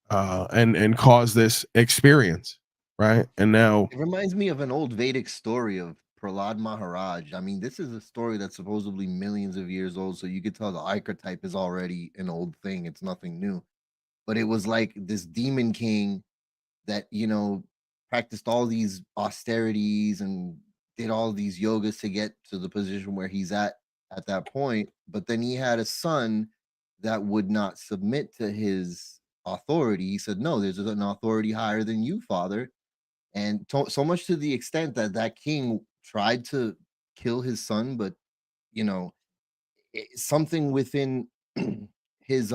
and cause this experience. Right. And now it reminds me of an old Vedic story of Prahlad Maharaj. I mean, this is a story that's supposedly millions of years old. So you could tell the archetype is already an old thing. It's nothing new. But it was like this demon king that, you know, practiced all these austerities and did all these yogas to get to the position where he's at that point. But then he had a son that would not submit to his authority. He said, no, there's an authority higher than you, father. And so much to the extent that that king tried to kill his son, but you know, something within his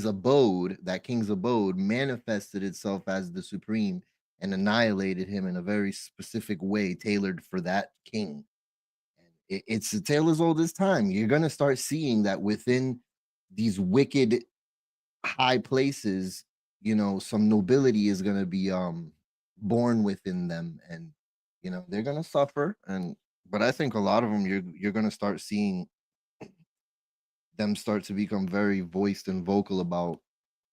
abode, that king's abode, manifested itself as the supreme and annihilated him in a very specific way tailored for that king. And it's a tale as old as time. You're gonna start seeing that within these wicked high places, you know, some nobility is gonna be born within them, and you know they're gonna suffer. But I think a lot of them you're gonna start seeing them start to become very voiced and vocal about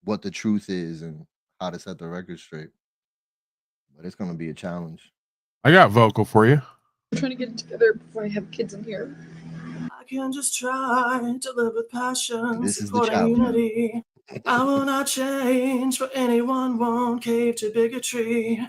what the truth is and how to set the record straight. But it's gonna be a challenge. I got vocal for you. I'm trying to get it together before I have kids in here. I can just try to live with passion. This is the challenge. Unity. I will not change for anyone, won't cave to bigotry.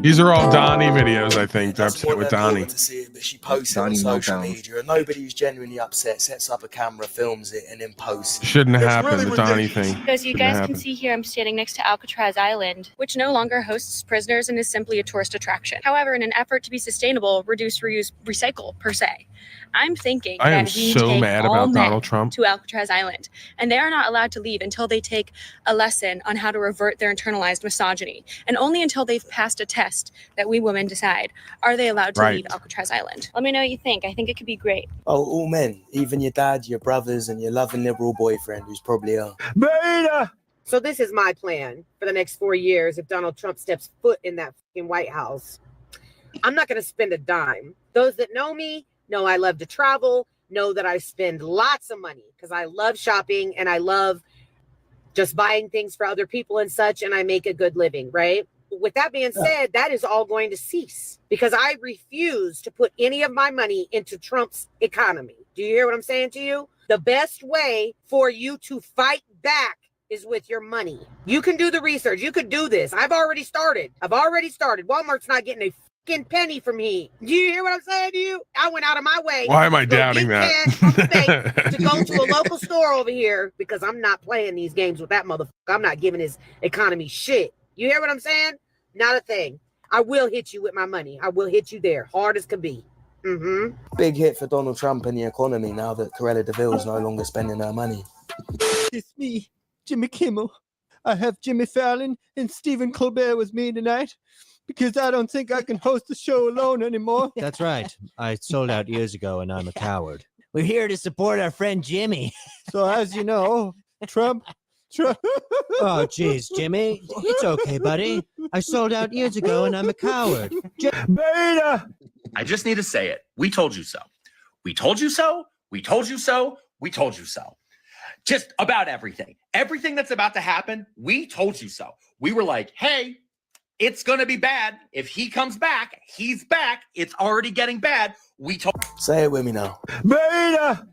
These are all Donnie videos, I think. They're Doesn't upset want with their daughter Donnie. to see it, but she posts it on Donnie social meltdown. media, and nobody who's genuinely upset sets up a camera, films it, and then posts it. Shouldn't have It's happened, really the Donnie ridiculous. thing. As you Shouldn't guys have can happened. see here, I'm standing next to Alcatraz Island, which no longer hosts prisoners and is simply a tourist attraction. However, in an effort to be sustainable, reduce, reuse, recycle per se, I'm thinking I am that we so take mad all about men Donald Trump. to Alcatraz Island, and they are not allowed to leave until they take a lesson on how to revert their internalized misogyny, and only until they've passed a test that we women decide are they allowed to leave Alcatraz Island. Let me know what you think. I think it could be great. Oh, all men, even your dad, your brothers, and your loving liberal boyfriend who's probably a... So this is my plan for the next 4 years if Donald Trump steps foot in that fucking White House. I'm not going to spend a dime. Those that know me know I love to travel, know that I spend lots of money because I love shopping and I love just buying things for other people and such, and I make a good living, right? With that being said, that is all going to cease because I refuse to put any of my money into Trump's economy. Do you hear what I'm saying to you? The best way for you to fight back is with your money. You can do the research. You could do this. I've already started. Walmart's not getting a fucking penny from me. Do you hear what I'm saying to you? I went out of my way. Why am I to go doubting get that? cash from the bank to go to a local store over here because I'm not playing these games with that motherfucker. I'm not giving his economy shit. You hear what I'm saying? Not a thing. I will hit you with my money. I will hit you there, hard as can be. Big hit for Donald Trump and the economy now that Cruella de Vil is no longer spending her money. It's me, Jimmy Kimmel. I have Jimmy Fallon and Stephen Colbert with me tonight because I don't think I can host the show alone anymore. That's right. I sold out years ago and I'm a coward. We're here to support our friend Jimmy. So as you know, Trump. Oh, geez, Jimmy. It's okay, buddy. I sold out years ago and I'm a coward. Beta! I just need to say it. We told you so. We told you so. We told you so. We told you so. Just about everything. Everything that's about to happen, we told you so. We were like, hey, it's going to be bad. If he comes back, he's back. It's already getting bad. We told. Say it with me now. Beta!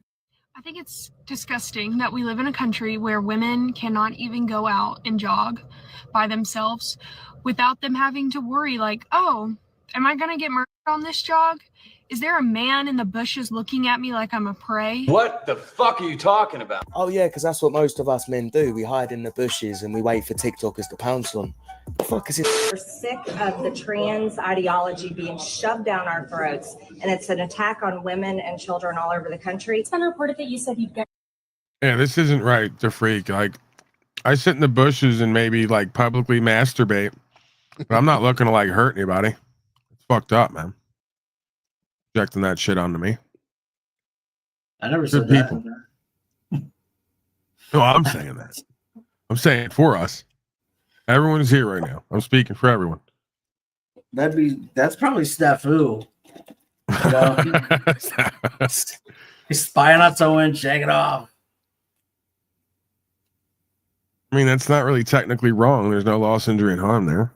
I think it's disgusting that we live in a country where women cannot even go out and jog by themselves without them having to worry like, oh, am I going to get murdered on this jog? Is there a man in the bushes looking at me like I'm a prey? What the fuck are you talking about? Oh yeah, because that's what most of us men do. We hide in the bushes and we wait for TikTokers to pounce on. The fuck is it? We're sick of the trans ideology being shoved down our throats, and it's an attack on women and children all over the country. It's been reported that you said you'd get. Yeah, this isn't right, the freak. Like, I sit in the bushes and maybe like publicly masturbate, but I'm not looking to like hurt anybody. It's fucked up, man. Projecting that shit onto me. I never Good said people. that. No, I'm saying that. I'm saying it for us. Everyone's here right now. I'm speaking for everyone. That's probably Snafu. You know? He's spying on someone, shake it off. I mean, that's not really technically wrong. There's no loss, injury, and harm there.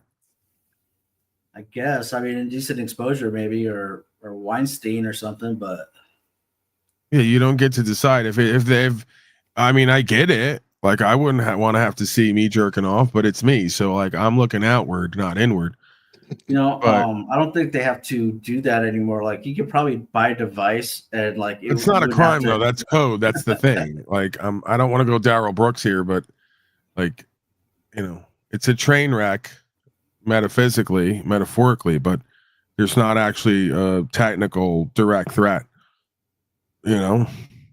I guess. I mean, indecent exposure, maybe, or Weinstein or something, but Yeah, you don't get to decide if they've. I mean, I get it. Like, I wouldn't want to have to see me jerking off, but it's me. So, like, I'm looking outward, not inward. you know, I don't think they have to do that anymore. Like, you could probably buy a device and like It's not a crime though. That's code. That's the thing. Like, I don't want to go Daryl Brooks here, but like, you know, it's a train wreck, metaphorically, but there's not actually a technical direct threat. You know,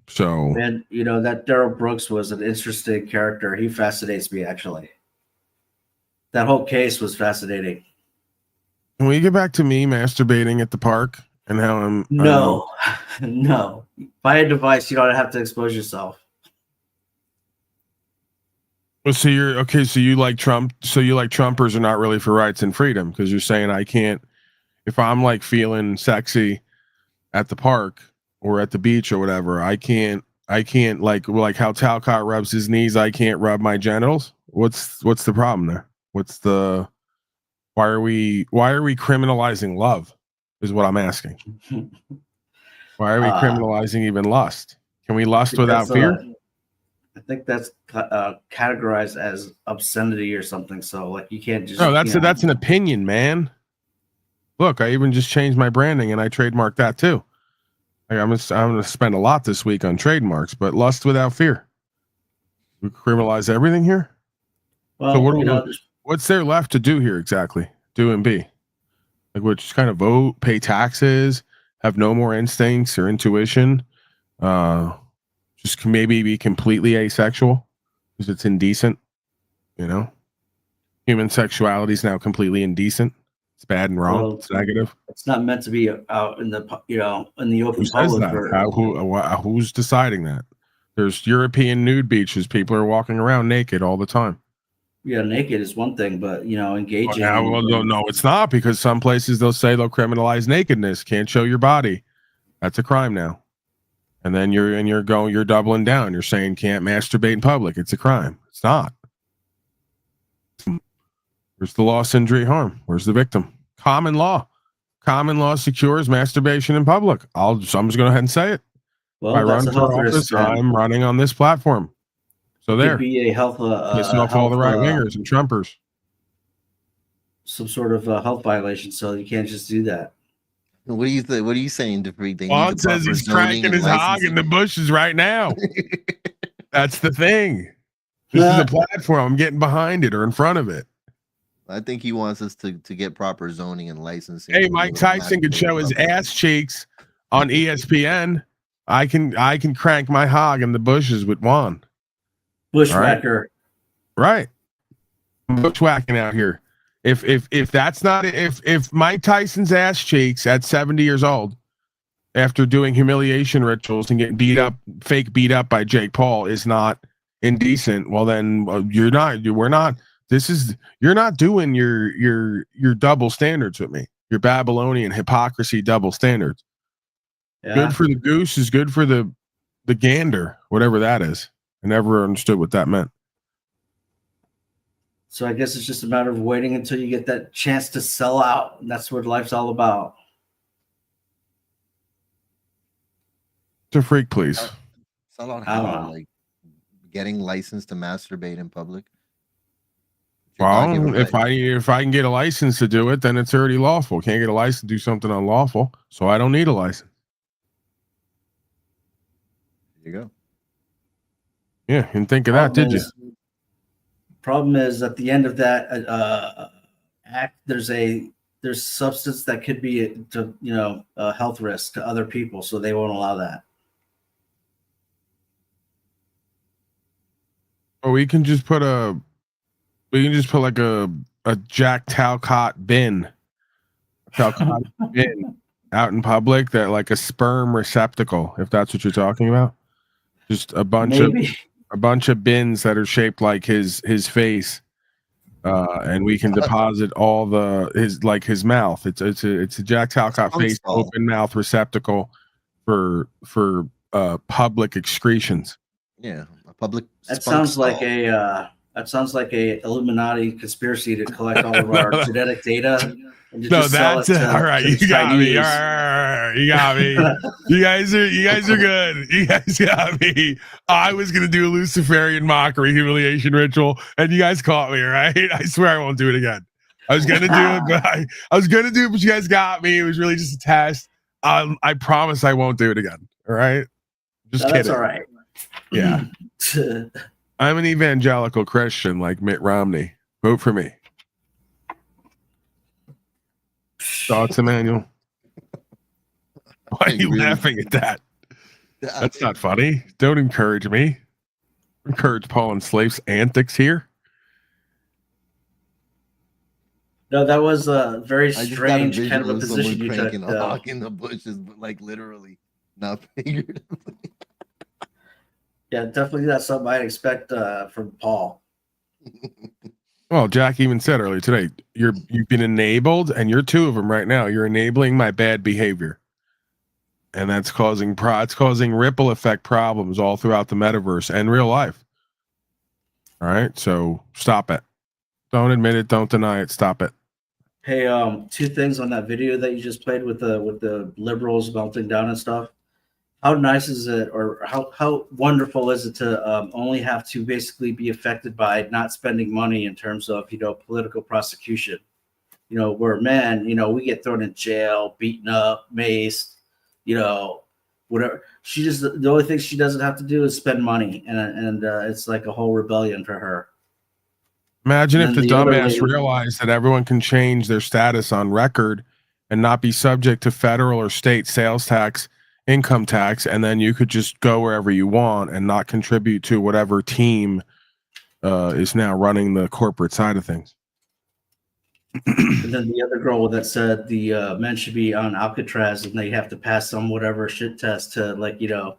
so And you know that Daryl Brooks was an interesting character. He fascinates me actually. That whole case was fascinating. Can we get back to me masturbating at the park and how I'm No. Buy a device. You don't have to expose yourself. Well, so you're okay. So you like Trump. So you like Trumpers are not really for rights and freedom because you're saying I can't. If I'm like feeling sexy at the park or at the beach or whatever, I can't like how Talcott rubs his knees. I can't rub my genitals. What's the problem there? Why are we criminalizing love? Is what I'm asking. Why are we criminalizing even lust? Can we lust without fear? I think that's categorized as obscenity or something. So like you can't just. No, that's an opinion, man. Look, I even just changed my branding and I trademarked that too. Like, I'm gonna spend a lot this week on trademarks, but lust without fear. We criminalize everything here. Well, So what's there left to do here exactly? Do and be. Like, which kind of vote, pay taxes, have no more instincts or intuition, just maybe be completely asexual because it's indecent. You know, human sexuality is now completely indecent. It's bad and wrong. Well, it's negative. It's not meant to be out in the in the open Who says public. that? Who's deciding that? There's European nude beaches. People are walking around naked all the time. Yeah, naked is one thing, but engaging. No, it's not, because some places they'll say they'll criminalize nakedness. Can't show your body. That's a crime now. And then you're doubling down. You're saying can't masturbate in public. It's a crime. It's not. Where's the loss, injury, harm? Where's the victim? Common law. Common law secures masturbation in public. I'm just going to go ahead and say it. Well, I run for office. I'm running on this platform. So there. Could be a health. Pissing off all the right wingers and Trumpers. Some sort of health violation. So you can't just do that. What do you think? What are you saying, Defreak? Juan says he's cranking his hog in the bushes right now. That's the thing. This is a platform. I'm getting behind it or in front of it. I think he wants us to get proper zoning and licensing. Hey, Mike Tyson could show his ass cheeks on ESPN. I can crank my hog in the bushes with Juan. Bushwhacker. Right. Bushwhacking out here. If that's not if Mike Tyson's ass cheeks at 70 years old after doing humiliation rituals and getting beat up by Jake Paul is not indecent, well then you're not doing your double standards with me. Your Babylonian hypocrisy double standards. Yeah. Good for the goose is good for the gander, whatever that is. I never understood what that meant. So I guess it's just a matter of waiting until you get that chance to sell out. And that's what life's all about. To freak, please. Sell out how? Like getting licensed to masturbate in public? Well, if I can get a license to do it, then it's already lawful. Can't get a license to do something unlawful, so I don't need a license. There you go. Yeah, didn't think of that, did you? Problem is, at the end of that act, there's substance that could be a health risk to other people, so they won't allow that. Or we can just put like a Jack Talcott bin out in public, that like a sperm receptacle, if that's what you're talking about. Just a bunch of bins that are shaped like his face, and we can deposit all his mouth. It's a Jack Talcott face open mouth receptacle for public excretions. Yeah, a public. That sounds like a Illuminati conspiracy to collect all of our genetic data. No, that's all right. You got me. You got me. You guys are good. You guys got me. I was gonna do a Luciferian mockery humiliation ritual, and you guys caught me. Right? I swear I won't do it again. I was gonna do it, but I was gonna do it, but you guys got me. It was really just a test. I promise I won't do it again. All right? Just kidding. That's all right. Yeah. I'm an evangelical Christian like Mitt Romney. Vote for me. Thoughts, Emmanuel? Why are you laughing at that? That's not funny. Don't encourage me. Encourage Paul Unslaved's antics here. No, that was a very strange kind of a position you took. In the bushes, but like literally, not figuratively. Yeah, definitely that's something I'd expect from Paul. Well, Jack even said earlier today, you've been enabled, and you're two of them right now. You're enabling my bad behavior, and that's causing ripple effect problems all throughout the metaverse and real life. All right, so stop it. Don't admit it. Don't deny it. Stop it. Hey, two things on that video that you just played with the liberals melting down and stuff. How nice is it, or how wonderful is it to only have to basically be affected by not spending money in terms of political prosecution? You know, we're men, you know, we get thrown in jail, beaten up, maced, you know, whatever. She just, the only thing she doesn't have to do is spend money. And it's like a whole rebellion for her. Imagine And if the then the other dumbass lady- realized that everyone can change their status on record and not be subject to federal or state sales tax, income tax, and then you could just go wherever you want and not contribute to whatever team is now running the corporate side of things. And then the other girl that said the men should be on Alcatraz and they have to pass some whatever shit test to, like, you know,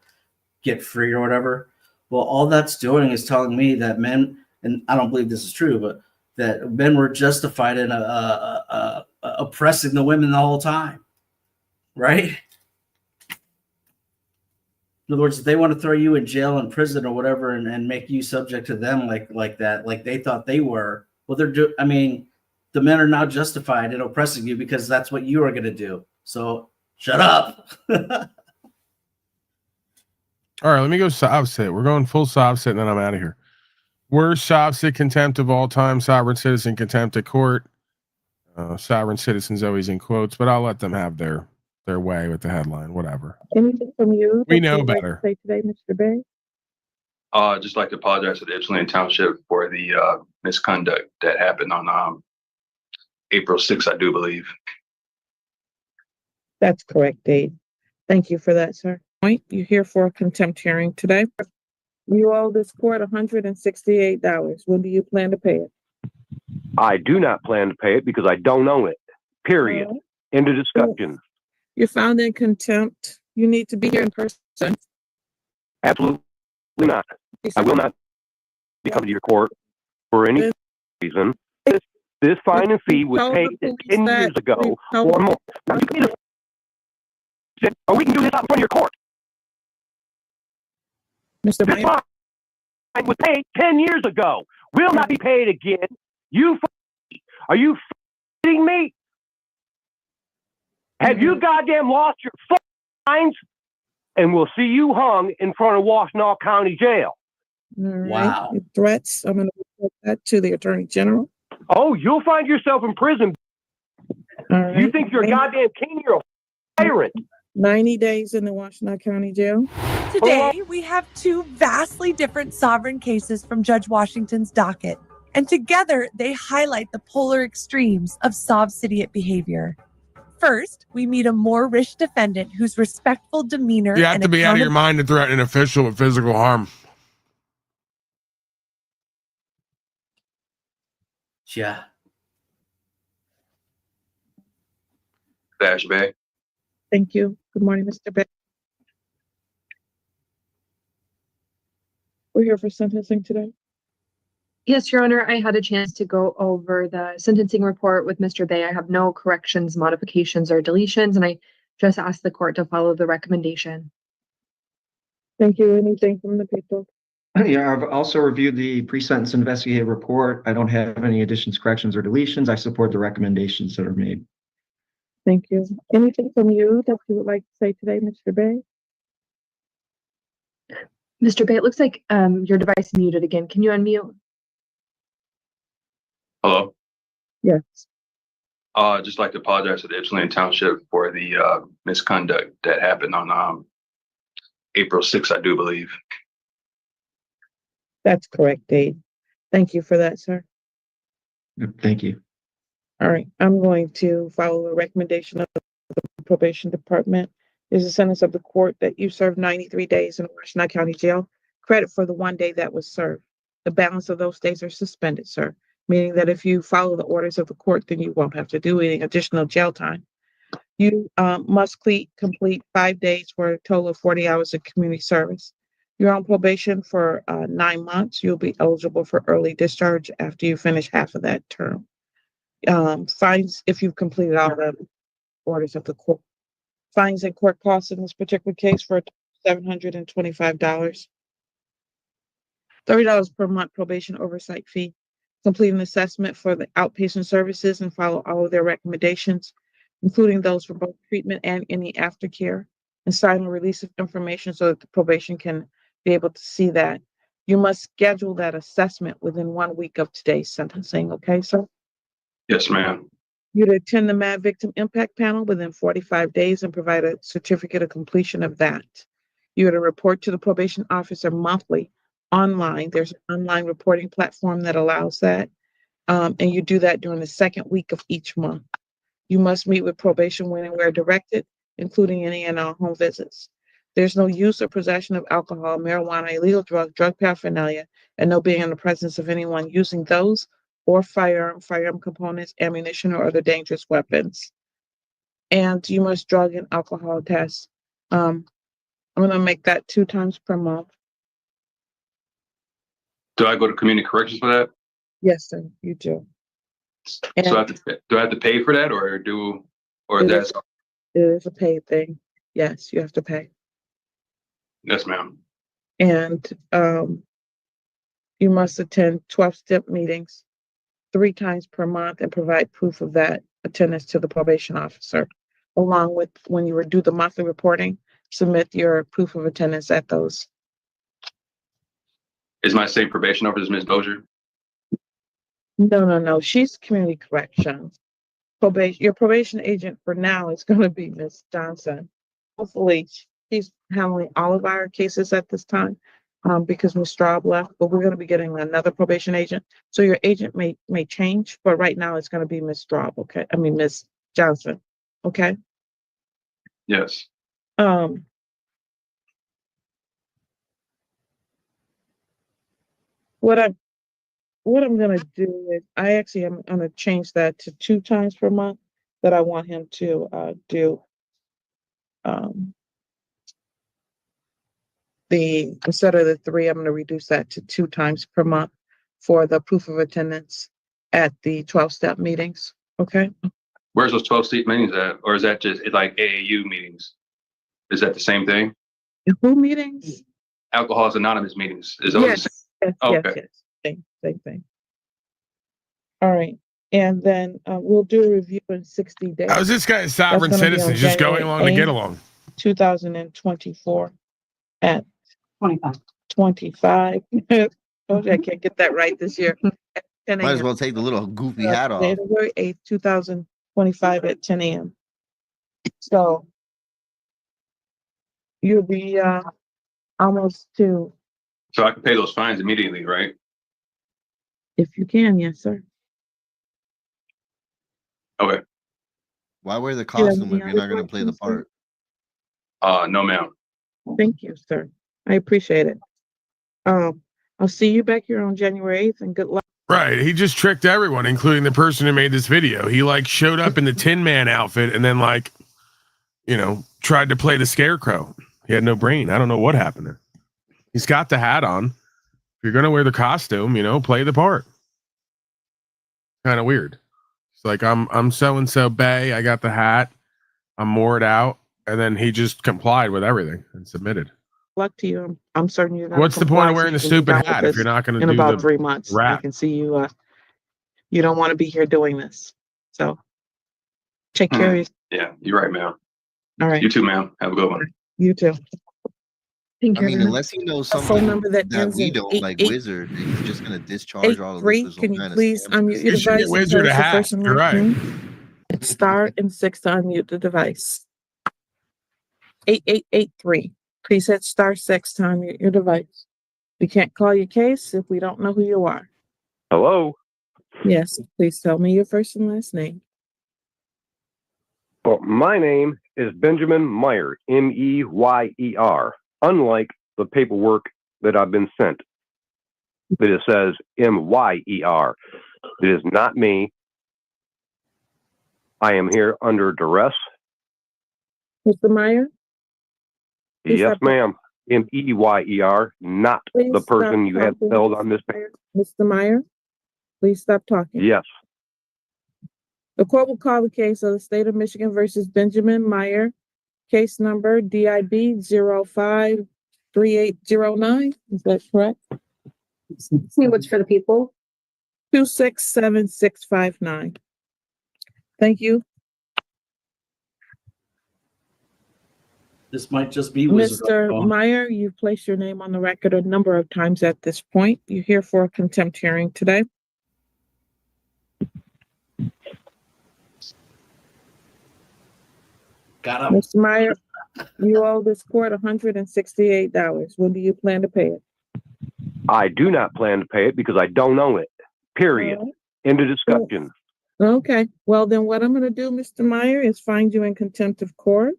get free or whatever. Well, all that's doing is telling me that men, and I don't believe this is true, but that men were justified in oppressing the women the whole time, right? In other words, if they want to throw you in jail and prison or whatever and make you subject to them like that, like they thought they were, well, I mean, the men are now justified in oppressing you because that's what you are going to do. So shut up. All right, let me go opposite. We're going full opposite, and then I'm out of here. Worst opposite contempt of all time: sovereign citizen contempt at court. Sovereign citizens always in quotes, but I'll let them have their way with the headline. Whatever. Anything from you? We that know you would like to better. say today, Mr. Bay? I'd just like to apologize to the Ypsilanti Township for the misconduct that happened on April 6th, I do believe. That's correct, Dave. Thank you for that, sir. Point. You're here for a contempt hearing today. You owe this court $168. When do you plan to pay it? I do not plan to pay it because I don't own it. Period. End of discussion. You're found in contempt. You need to be here in person. Absolutely not. I will not be coming to your court for any reason. This fine and fee was paid 10 years ago or more. Now, you can either, or we can do this out in front of your court. Mr. This fine was paid 10 years ago. Will not be paid again. Are you kidding me? Have you goddamn lost your minds? And we'll see you hung in front of Washtenaw County Jail. All right. Wow. Your threats, I'm going to report that to the Attorney General. Oh, you'll find yourself in prison. All right. You think you're a goddamn king? You're a tyrant. 90 days in the Washtenaw County Jail. Today, we have two vastly different sovereign cases from Judge Washington's docket. And together, they highlight the polar extremes of Sov-Sidiate behavior. First, we meet a more rich defendant whose respectful demeanor You have to be out of your mind to threaten an official with physical harm. Yeah. Dash Bay. Thank you. Good morning, Mr. Bay. We're here for sentencing today. Yes, Your Honor, I had a chance to go over the sentencing report with Mr. Bay. I have no corrections, modifications, or deletions, and I just asked the court to follow the recommendation. Thank you. Anything from the people? Yeah, I've also reviewed the pre-sentence investigative report. I don't have any additions, corrections, or deletions. I support the recommendations that are made. Thank you. Anything from you that you would like to say today, Mr. Bay? Mr. Bay, it looks like your device is muted again. Can you unmute? Hello. Yes. I'd just like to apologize to the Ypsilanti Township for the misconduct that happened on April 6th, I do believe. That's correct, Dave. Thank you for that, sir. Thank you. All right. I'm going to follow a recommendation of the probation department. There's a sentence of the court that you served 93 days in Washtenaw County Jail. Credit for the 1 day that was served. The balance of those days are suspended, sir. Meaning that if you follow the orders of the court, then you won't have to do any additional jail time. You must complete 5 days for a total of 40 hours of community service. You're on probation for 9 months. You'll be eligible for early discharge after you finish half of that term. Fines if you've completed all the orders of the court. Fines and court costs in this particular case for $725. $30 per month probation oversight fee. Complete an assessment for the outpatient services and follow all of their recommendations, including those for both treatment and any aftercare, and sign a release of information so that the probation can be able to see that. You must schedule that assessment within 1 week of today's sentencing, okay, sir? Yes, ma'am. You'd attend the MAD Victim Impact Panel within 45 days and provide a certificate of completion of that. You would report to the probation officer monthly online. There's an online reporting platform that allows that. And you do that during the second week of each month. You must meet with probation when and where directed, including any and all home visits. There's no use or possession of alcohol, marijuana, illegal drug paraphernalia, and no being in the presence of anyone using those or firearm components, ammunition, or other dangerous weapons. And you must drug and alcohol test. I'm going to make that 2 times per month. Do I go to community corrections for that? Yes, sir, you do. And So do I have to pay for that, or it that's is a paid thing. Yes, you have to pay. yes, ma'am. And you must attend 12-step meetings 3 times per month and provide proof of that attendance to the probation officer. Along with, when you do the monthly reporting, submit your proof of attendance at those. Is my same probation officer Ms. Dozier? No. She's community corrections. Your probation agent for now is going to be Ms. Johnson. Hopefully, she's handling all of our cases at this time because Ms. Straub left, but we're going to be getting another probation agent. So your agent may change, but right now it's going to be Ms. Straub, okay? I mean, Ms. Johnson, okay? Yes. What I'm gonna do is I'm gonna change that to 2 times per month, but I want him to do instead of the 3, I'm gonna reduce that to 2 times per month for the proof of attendance at the 12-step meetings. Okay. Where's those 12-step meetings at, or is that just like AAU meetings? Is that the same thing? Who meetings? Alcoholics Anonymous meetings. Is those the same? Yes. Okay. Same thing. All right. And then we'll do a review in 60 days. How's this guy a sovereign That's gonna be citizen on just going January along to get 8th, along? 2024 at 25. Okay, I can't get that right this year. At 10 Might as a.m. well take the little goofy hat off. January 8th, 2025 at 10 a.m. So you'll be almost to, So I can pay those fines immediately, right? if you can, yes, sir. Okay. Why wear the Do you have costume any if you're not other going to play the questions, part? No, ma'am. Thank you, sir. I appreciate it. I'll see you back here on January 8th and good luck. Right. He just tricked everyone, including the person who made this video. He showed up in the Tin Man outfit and then tried to play the scarecrow. He had no brain. I don't know what happened there. He's got the hat on. If you're gonna wear the costume, play the part. Kind of weird. It's like I'm so and so Bay. I got the hat. I'm moored out, and then he just complied with everything and submitted. Luck to you. I'm certain you're gonna What's the point of wearing the stupid hat if you're not going to in do about the 3 months? I rap? can see you. You don't want to be here doing this. So take care of yourself. Yeah, you're right, ma'am. All right. You too, ma'am. Have a good one. You too. I mean, unless he knows A phone something number that that ends we in don't, like 88 Wizard, and he's just going to discharge all of this 83. as some Can you kind of please scam. unmute your You should get device and Wizard tell a us your hat. first and You're last right. name? It's star and 6 to unmute the device. 8883. Please hit star 6 to unmute your device. We can't call your case if we don't know who you are. Hello? Yes, please tell me your first and last name. Well, my name is Benjamin Meyer, Meyer, unlike the paperwork that I've been sent. That it says Myer. It is not me. I am here under duress. Mr. Meyer? Please Yes, stop ma'am. Meyer, not Please the person stop you have talking, spelled on this paper. Mr. Meyer, please stop talking. Yes. The court will call the case of the state of Michigan versus Benjamin Meyer, case number DIB 053809. Is that correct? See what's for the people. 267659. Thank you. This might just be Wizard. Mr. Meyer, you've placed your name on the record a number of times at this point. You're here for a contempt hearing today. Got him. Mr. Meyer, you owe this court $168. When do you plan to pay it? I do not plan to pay it because I don't own it. Period. End of discussion. Okay. Well, then what I'm going to do, Mr. Meyer, is find you in contempt of court.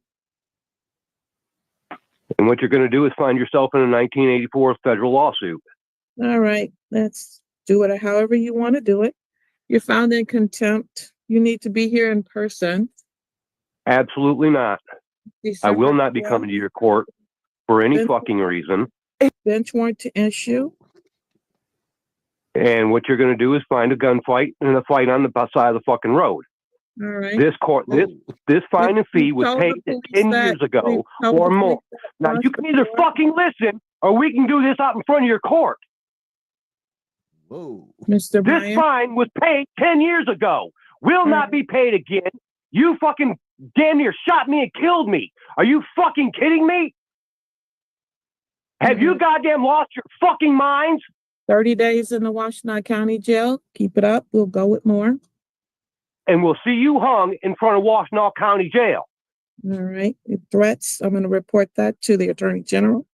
And what you're going to do is find yourself in a 1984 federal lawsuit. All right. Let's do it however you want to do it. You're found in contempt. You need to be here in person. Absolutely not. I will not be coming to your court for any fucking reason. Bench warrant to issue. And what you're going to do is find a gunfight and a fight on the side of the fucking road. All right. This fine and fee was paid 10 years ago or more. Now you can either fucking listen or we can do this out in front of your court. Whoa. Mr. This fine was paid 10 years ago. Will not be paid again. You fucking damn near shot me and killed me. Are you fucking kidding me? Have you goddamn lost your fucking minds? 30 days in the Washtenaw County Jail. Keep it up. We'll go with more. And we'll see you hung in front of Washtenaw County Jail. All right. The threats, I'm going to report that to the Attorney General.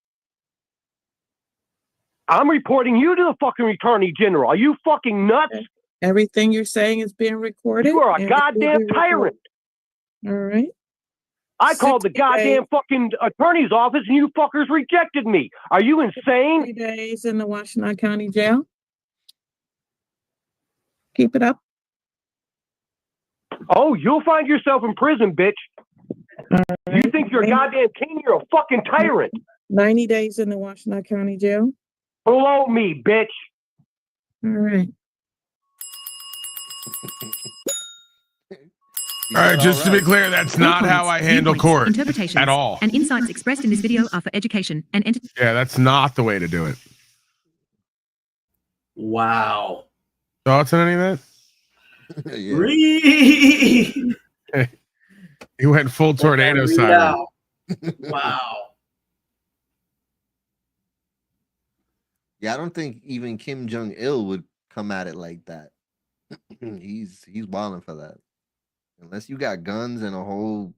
I'm reporting you to the fucking Attorney General. Are you fucking nuts? Okay. Everything you're saying is being recorded. You are a goddamn tyrant. All right. I called the goddamn fucking attorney's office and you fuckers rejected me. Are you insane? 3 days in the Washtenaw County Jail. Keep it up. Oh, you'll find yourself in prison, bitch. You think you're a goddamn king? You're a fucking tyrant. 90 days in the Washtenaw County Jail. Below me, bitch. All right. All right, just to be clear, that's not how I handle court at all. And insights expressed in this video are for education and entertainment. Yeah, that's not the way to do it. Wow. Thoughts on any of that? Read. He went full tornado siren. Wow. Yeah, I don't think even Kim Jong-il would come at it like that. He's wilding for that. Unless you got guns and a whole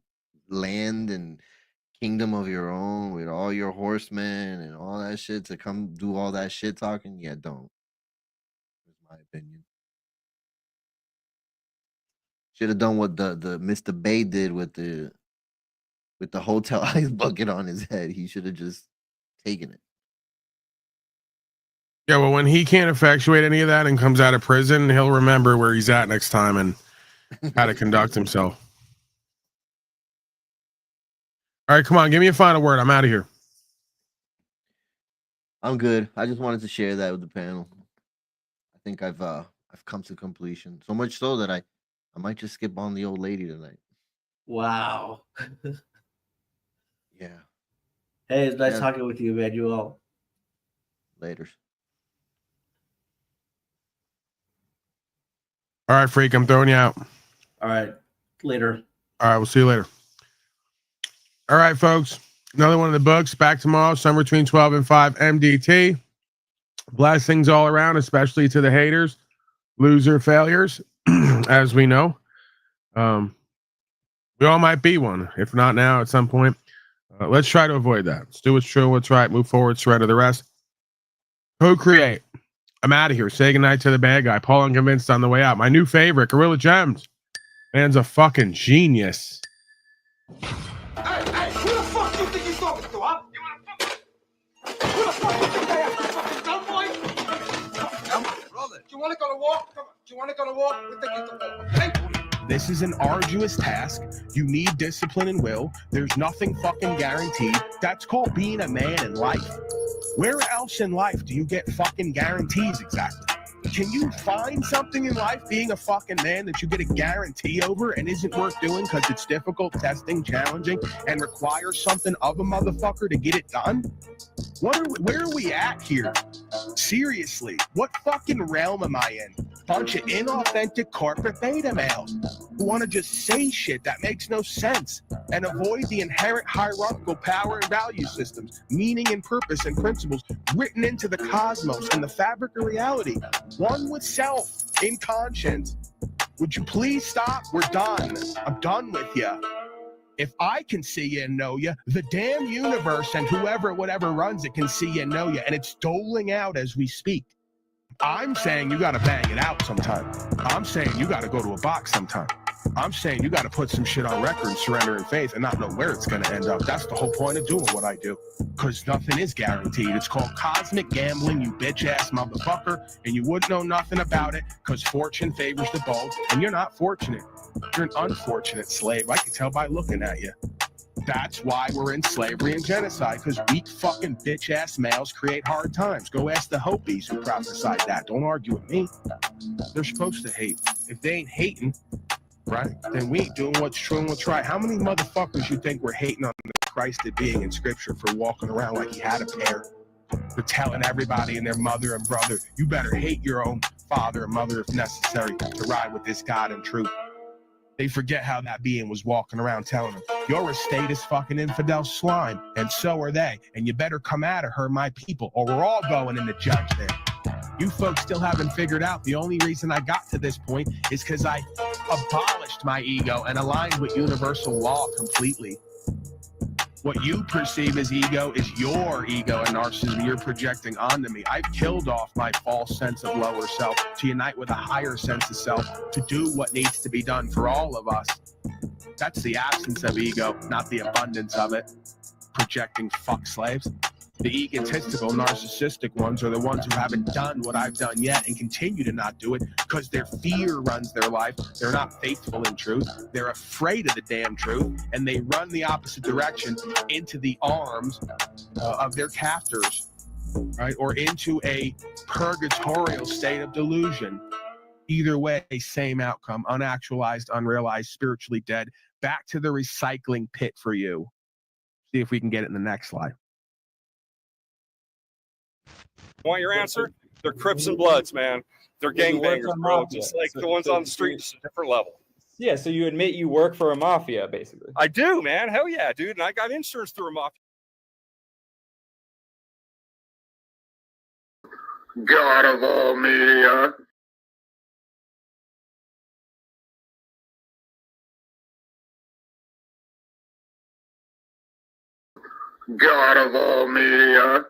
land and kingdom of your own with all your horsemen and all that shit to come do all that shit talking, yeah, don't. That's my opinion. Should have done what the Mr. Bay did with the hotel ice bucket on his head. He should have just taken it. Yeah, well, when he can't effectuate any of that and comes out of prison, he'll remember where he's at next time and how to conduct himself. All right, come on, give me a final word. I'm out of here. I'm good. I just wanted to share that with the panel. I think I've come to completion. So much so that I might just skip on the old lady tonight. Wow. Yeah. Hey, it's nice talking with you, Manuel. Later. All right, freak, I'm throwing you out. All right, later. All right, we'll see you later. All right, folks. Another one of the books. Back tomorrow, somewhere between 12 and 5 MDT. Blessings all around, especially to the haters, loser failures, as we know. We all might be one, if not now, at some point. Let's try to avoid that. Let's do what's true, what's right, move forward, surrender the rest. Co-create. I'm out of here. Say goodnight to the bad guy. Paul Unconvinced on the way out. My new favorite, Gorilla Gems. Man's a fucking genius. Hey, who the fuck do you think he's talking to, huh? Who the fuck do you think I am? Fucking dumb boy? Brother. Do you want to go to war? Come on. Do you want to go to war? We think you can go. Hey. This is an arduous task. You need discipline and will. There's nothing fucking guaranteed. That's called being a man in life. Where else in life do you get fucking guarantees exactly? Can you find something in life being a fucking man that you get a guarantee over and isn't worth doing because it's difficult, testing, challenging, and requires something of a motherfucker to get it done? Where are we at here? Seriously, what fucking realm am I in? Bunch of inauthentic corporate beta males who want to just say shit that makes no sense and avoid the inherent hierarchical power and value systems, meaning and purpose and principles written into the cosmos and the fabric of reality. One with self, in conscience. Would you please stop? We're done. I'm done with you. If I can see you and know you, the damn universe and whatever runs it can see you and know you, and it's doling out as we speak. I'm saying you got to bang it out sometime. I'm saying you got to go to a box sometime. I'm saying you got to put some shit on record and surrender in faith and not know where it's going to end up. That's the whole point of doing what I do, because nothing is guaranteed. It's called cosmic gambling, you bitch-ass motherfucker, and you wouldn't know nothing about it because fortune favors the bold, and you're not fortunate. You're an unfortunate slave. I can tell by looking at you. That's why we're in slavery and genocide, because weak fucking bitch-ass males create hard times. Go ask the Hopis who prophesied that. Don't argue with me. They're supposed to hate. If they ain't hating, right, then we ain't doing what's true and what's right. How many motherfuckers you think were hating on the Christed being in Scripture for walking around like he had a pair? For telling everybody and their mother and brother, you better hate your own father and mother if necessary to ride with this God in truth. They forget how that being was walking around telling them, you're a status fucking infidel slime, and so are they, and you better come out of her, my people, or we're all going into judgment. You folks still haven't figured out the only reason I got to this point is because I abolished my ego and aligned with universal law completely. What you perceive as ego is your ego and narcissism you're projecting onto me. I've killed off my false sense of lower self to unite with a higher sense of self to do what needs to be done for all of us. That's the absence of ego, not the abundance of it. Projecting fuck slaves. The egotistical, narcissistic ones are the ones who haven't done what I've done yet and continue to not do it because their fear runs their life. They're not faithful in truth. They're afraid of the damn truth, and they run the opposite direction into the arms of their captors, right? Or into a purgatorial state of delusion. Either way, same outcome, unactualized, unrealized, spiritually dead, back to the recycling pit for you. See if we can get it in the next slide. Want your answer? They're Crips and Bloods, man. They're gangbangers, bro. Just like the ones on the street, just a different level. Yeah, so you admit you work for a mafia, basically. I do, man. Hell yeah, dude. And I got insurance through a mafia. God of all media. God of all media.